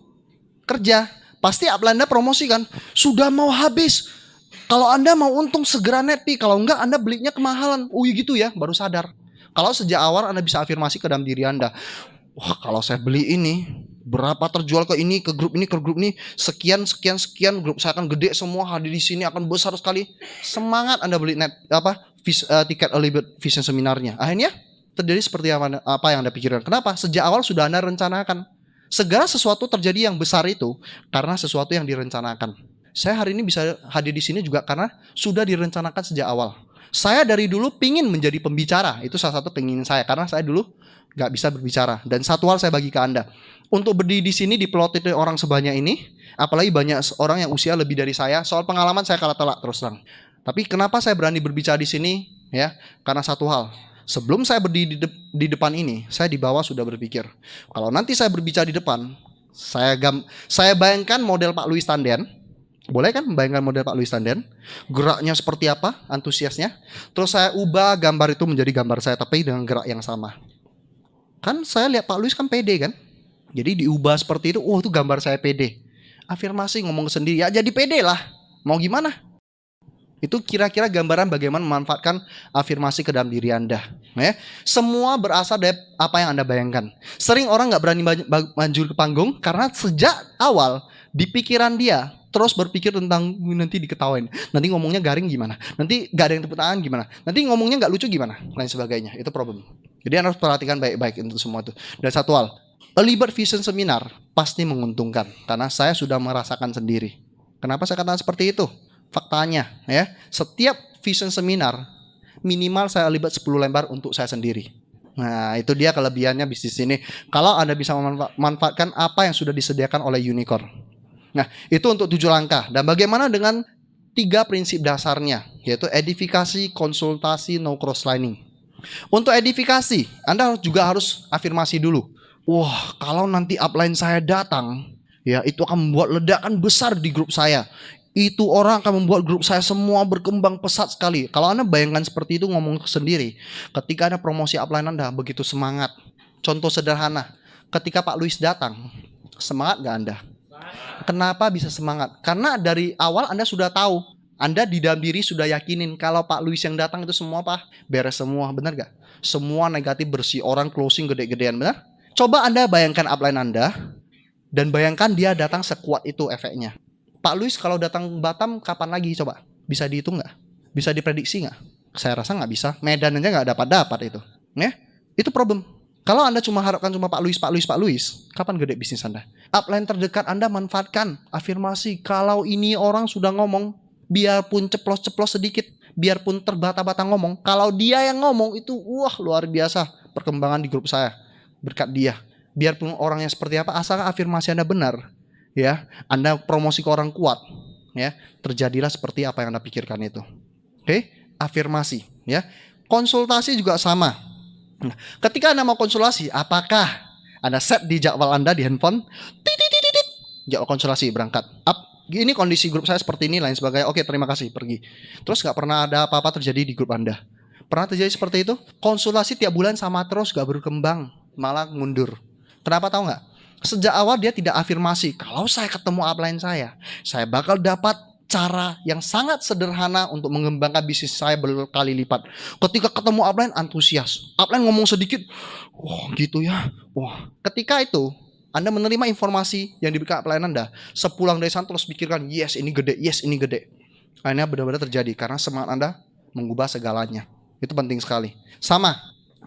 kerja. Pasti upline Anda promosikan. Sudah mau habis. Kalau Anda mau untung segera nepi. Kalau enggak Anda belinya kemahalan. Oh gitu ya, baru sadar. Kalau sejak awal Anda bisa afirmasi ke dalam diri Anda. Wah kalau saya beli ini, berapa terjual ke ini, ke grup ini, sekian, grup saya akan gede semua, hadir di sini akan besar sekali. Semangat Anda beli tiket early bird vision seminarnya. Akhirnya terjadi seperti apa yang Anda pikirkan. Kenapa? Sejak awal sudah Anda rencanakan. Segala sesuatu terjadi yang besar itu karena sesuatu yang direncanakan. Saya hari ini bisa hadir di sini juga karena sudah direncanakan sejak awal. Saya dari dulu pingin menjadi pembicara. Itu salah satu keinginan saya. Karena saya dulu gak bisa berbicara. Dan satu hal saya bagi ke Anda. Untuk berdiri di sini dipelotin orang sebanyak ini. Apalagi banyak orang yang usia lebih dari saya. Soal pengalaman saya kalah telak terus terang. Tapi kenapa saya berani berbicara di sini? Ya, karena satu hal. Sebelum saya berdiri di depan ini, saya di bawah sudah berpikir. Kalau nanti saya berbicara di depan, saya bayangkan model Pak Louis Tanden. Boleh kan membayangkan model Pak Louis Tanden? Geraknya seperti apa? Antusiasnya. Terus saya ubah gambar itu menjadi gambar saya, tapi dengan gerak yang sama. Kan saya lihat Pak Louis kan pede kan? Jadi diubah seperti itu, itu gambar saya pede. Afirmasi ngomong sendiri, ya jadi pede lah. Mau gimana? Itu kira-kira gambaran bagaimana memanfaatkan afirmasi ke dalam diri Anda. Ya. Semua berasal dari apa yang Anda bayangkan. Sering orang gak berani maju ke panggung karena sejak awal di pikiran dia terus berpikir tentang nanti diketawain, nanti ngomongnya garing gimana, nanti gak ada yang tepuk tangan gimana, nanti ngomongnya gak lucu gimana, lain sebagainya. Itu problem. Jadi Anda harus perhatikan baik-baik untuk semua itu. Dan satu hal, early bird vision seminar pasti menguntungkan karena saya sudah merasakan sendiri. Kenapa saya katakan seperti itu? Faktanya ya, setiap vision seminar minimal saya libat 10 lembar untuk saya sendiri. Nah itu dia kelebihannya bisnis ini. Kalau Anda bisa memanfaatkan apa yang sudah disediakan oleh Unicorn. Nah itu untuk 7 langkah. Dan bagaimana dengan 3 prinsip dasarnya, yaitu edifikasi, konsultasi, no crosslining. Untuk edifikasi Anda juga harus afirmasi dulu. Wah kalau nanti upline saya datang, ya itu akan membuat ledakan besar di grup saya. Itu orang akan membuat grup saya semua berkembang pesat sekali. Kalau Anda bayangkan seperti itu ngomong sendiri. Ketika ada promosi upline Anda begitu semangat. Contoh sederhana. Ketika Pak Louis datang. Semangat gak Anda? Kenapa bisa semangat? Karena dari awal Anda sudah tahu. Anda di dalam diri sudah yakinin. Kalau Pak Louis yang datang itu semua apa? Beres semua. Benar gak? Semua negatif bersih. Orang closing gede-gedean. Benar? Coba Anda bayangkan upline Anda. Dan bayangkan dia datang sekuat itu efeknya. Pak Louis kalau datang Batam kapan lagi coba? Bisa dihitung nggak? Bisa diprediksi nggak? Saya rasa nggak bisa. Medan aja nggak dapat itu. Ya? Itu problem. Kalau Anda cuma harapkan cuma Pak Louis, kapan gede bisnis Anda? Upline terdekat Anda manfaatkan afirmasi. Kalau ini orang sudah ngomong, biarpun ceplos-ceplos sedikit, biarpun terbata-bata ngomong, kalau dia yang ngomong itu luar biasa perkembangan di grup saya berkat dia. Biarpun orangnya seperti apa, asal afirmasi Anda benar. Ya, Anda promosi ke orang kuat, ya, terjadilah seperti apa yang Anda pikirkan itu. Oke, afirmasi, ya. Konsultasi juga sama. Nah, ketika Anda mau konsultasi, apakah Anda set di jadwal Anda di handphone? Jadwal konsultasi berangkat. Ini kondisi grup saya seperti ini, lain sebagainya. Oke, terima kasih, pergi. Terus nggak pernah ada apa-apa terjadi di grup Anda. Pernah terjadi seperti itu? Konsultasi tiap bulan sama terus, nggak berkembang, malah mundur. Kenapa tahu nggak? Sejak awal dia tidak afirmasi. Kalau saya ketemu upline saya bakal dapat cara yang sangat sederhana untuk mengembangkan bisnis saya berkali lipat. Ketika ketemu upline antusias. Upline ngomong sedikit, gitu ya. Ketika itu Anda menerima informasi yang diberikan upline Anda, sepulang dari sana terus pikirkan, yes ini gede, yes ini gede. Akhirnya benar-benar terjadi karena semangat Anda mengubah segalanya. Itu penting sekali. Sama,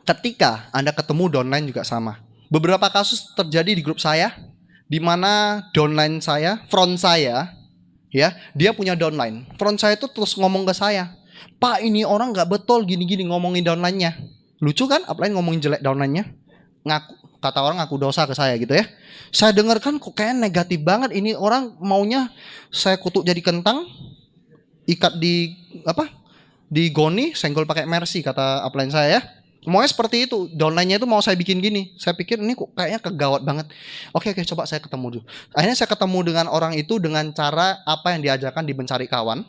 ketika Anda ketemu downline juga sama. Beberapa kasus terjadi di grup saya, di mana downline saya, front saya, ya, dia punya downline. Front saya itu terus ngomong ke saya, Pak ini orang nggak betul gini-gini ngomongin downline-nya. Lucu kan, upline ngomongin jelek downline-nya. Ngaku, kata orang ngaku dosa ke saya gitu ya. Saya dengarkan kok kayak negatif banget, ini orang maunya saya kutuk jadi kentang, ikat di di goni, senggol pakai mercy, kata upline saya ya. Maunya seperti itu, downline-nya itu mau saya bikin gini. Saya pikir ini kok kayaknya kegawat banget. Oke, coba saya ketemu dulu. Akhirnya saya ketemu dengan orang itu dengan cara apa yang diajarkan di Mencari Kawan.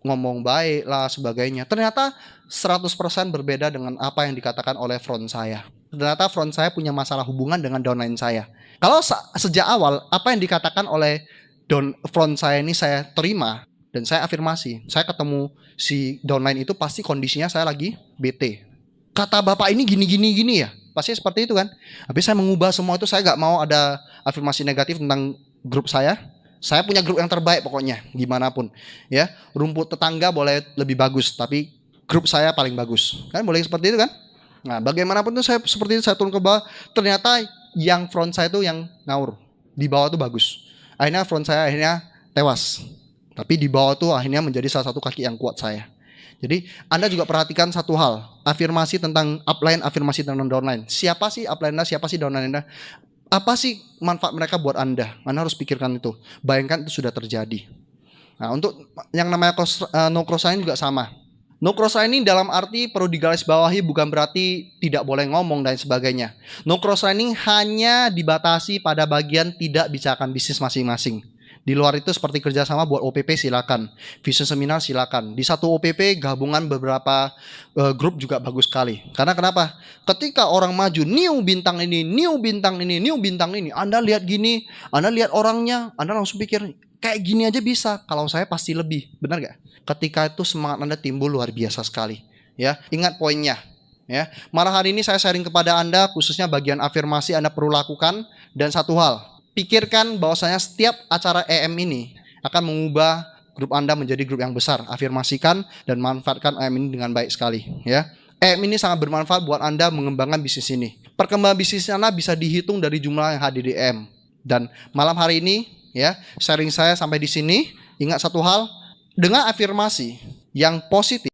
Ngomong baik lah sebagainya. Ternyata 100% berbeda dengan apa yang dikatakan oleh front saya. Ternyata front saya punya masalah hubungan dengan downline saya. Kalau sejak awal apa yang dikatakan oleh front saya ini saya terima dan saya afirmasi. Saya ketemu si downline itu pasti kondisinya saya lagi bete. Kata bapak ini gini ya. Pasti seperti itu kan. Tapi saya mengubah semua itu, saya gak mau ada afirmasi negatif tentang grup saya. Saya punya grup yang terbaik pokoknya, gimana pun. Ya, rumput tetangga boleh lebih bagus, tapi grup saya paling bagus. Kan boleh seperti itu kan? Nah, bagaimanapun itu saya seperti itu, saya turun ke bawah. Ternyata yang front saya itu yang ngawur. Di bawah itu bagus. Akhirnya front saya akhirnya tewas. Tapi di bawah itu akhirnya menjadi salah satu kaki yang kuat saya. Jadi Anda juga perhatikan satu hal, afirmasi tentang upline, afirmasi tentang downline. Siapa sih upline Anda, siapa sih downline Anda? Apa sih manfaat mereka buat Anda? Anda harus pikirkan itu. Bayangkan itu sudah terjadi. Nah, untuk yang namanya no cross line juga sama. No cross line ini dalam arti perlu digarisbawahi, bukan berarti tidak boleh ngomong dan sebagainya. No cross lining hanya dibatasi pada bagian tidak bicarakan bisnis masing-masing. Di luar itu seperti kerjasama buat OPP silakan, vision seminar silakan. Di satu OPP gabungan beberapa grup juga bagus sekali. Karena kenapa? Ketika orang maju, new bintang ini, new bintang ini, new bintang ini, Anda lihat gini, Anda lihat orangnya, Anda langsung pikir kayak gini aja bisa. Kalau saya pasti lebih, benar gak? Ketika itu semangat Anda timbul luar biasa sekali. Ya, ingat poinnya. Ya, malah hari ini saya sharing kepada Anda, khususnya bagian afirmasi Anda perlu lakukan. Dan satu hal, pikirkan bahwasanya setiap acara EM ini akan mengubah grup Anda menjadi grup yang besar. Afirmasikan dan manfaatkan EM ini dengan baik sekali. Ya, EM ini sangat bermanfaat buat Anda mengembangkan bisnis ini. Perkembangan bisnis Anda bisa dihitung dari jumlah yang hadir di EM. Dan malam hari ini, ya, sharing saya sampai di sini. Ingat satu hal, dengan afirmasi yang positif,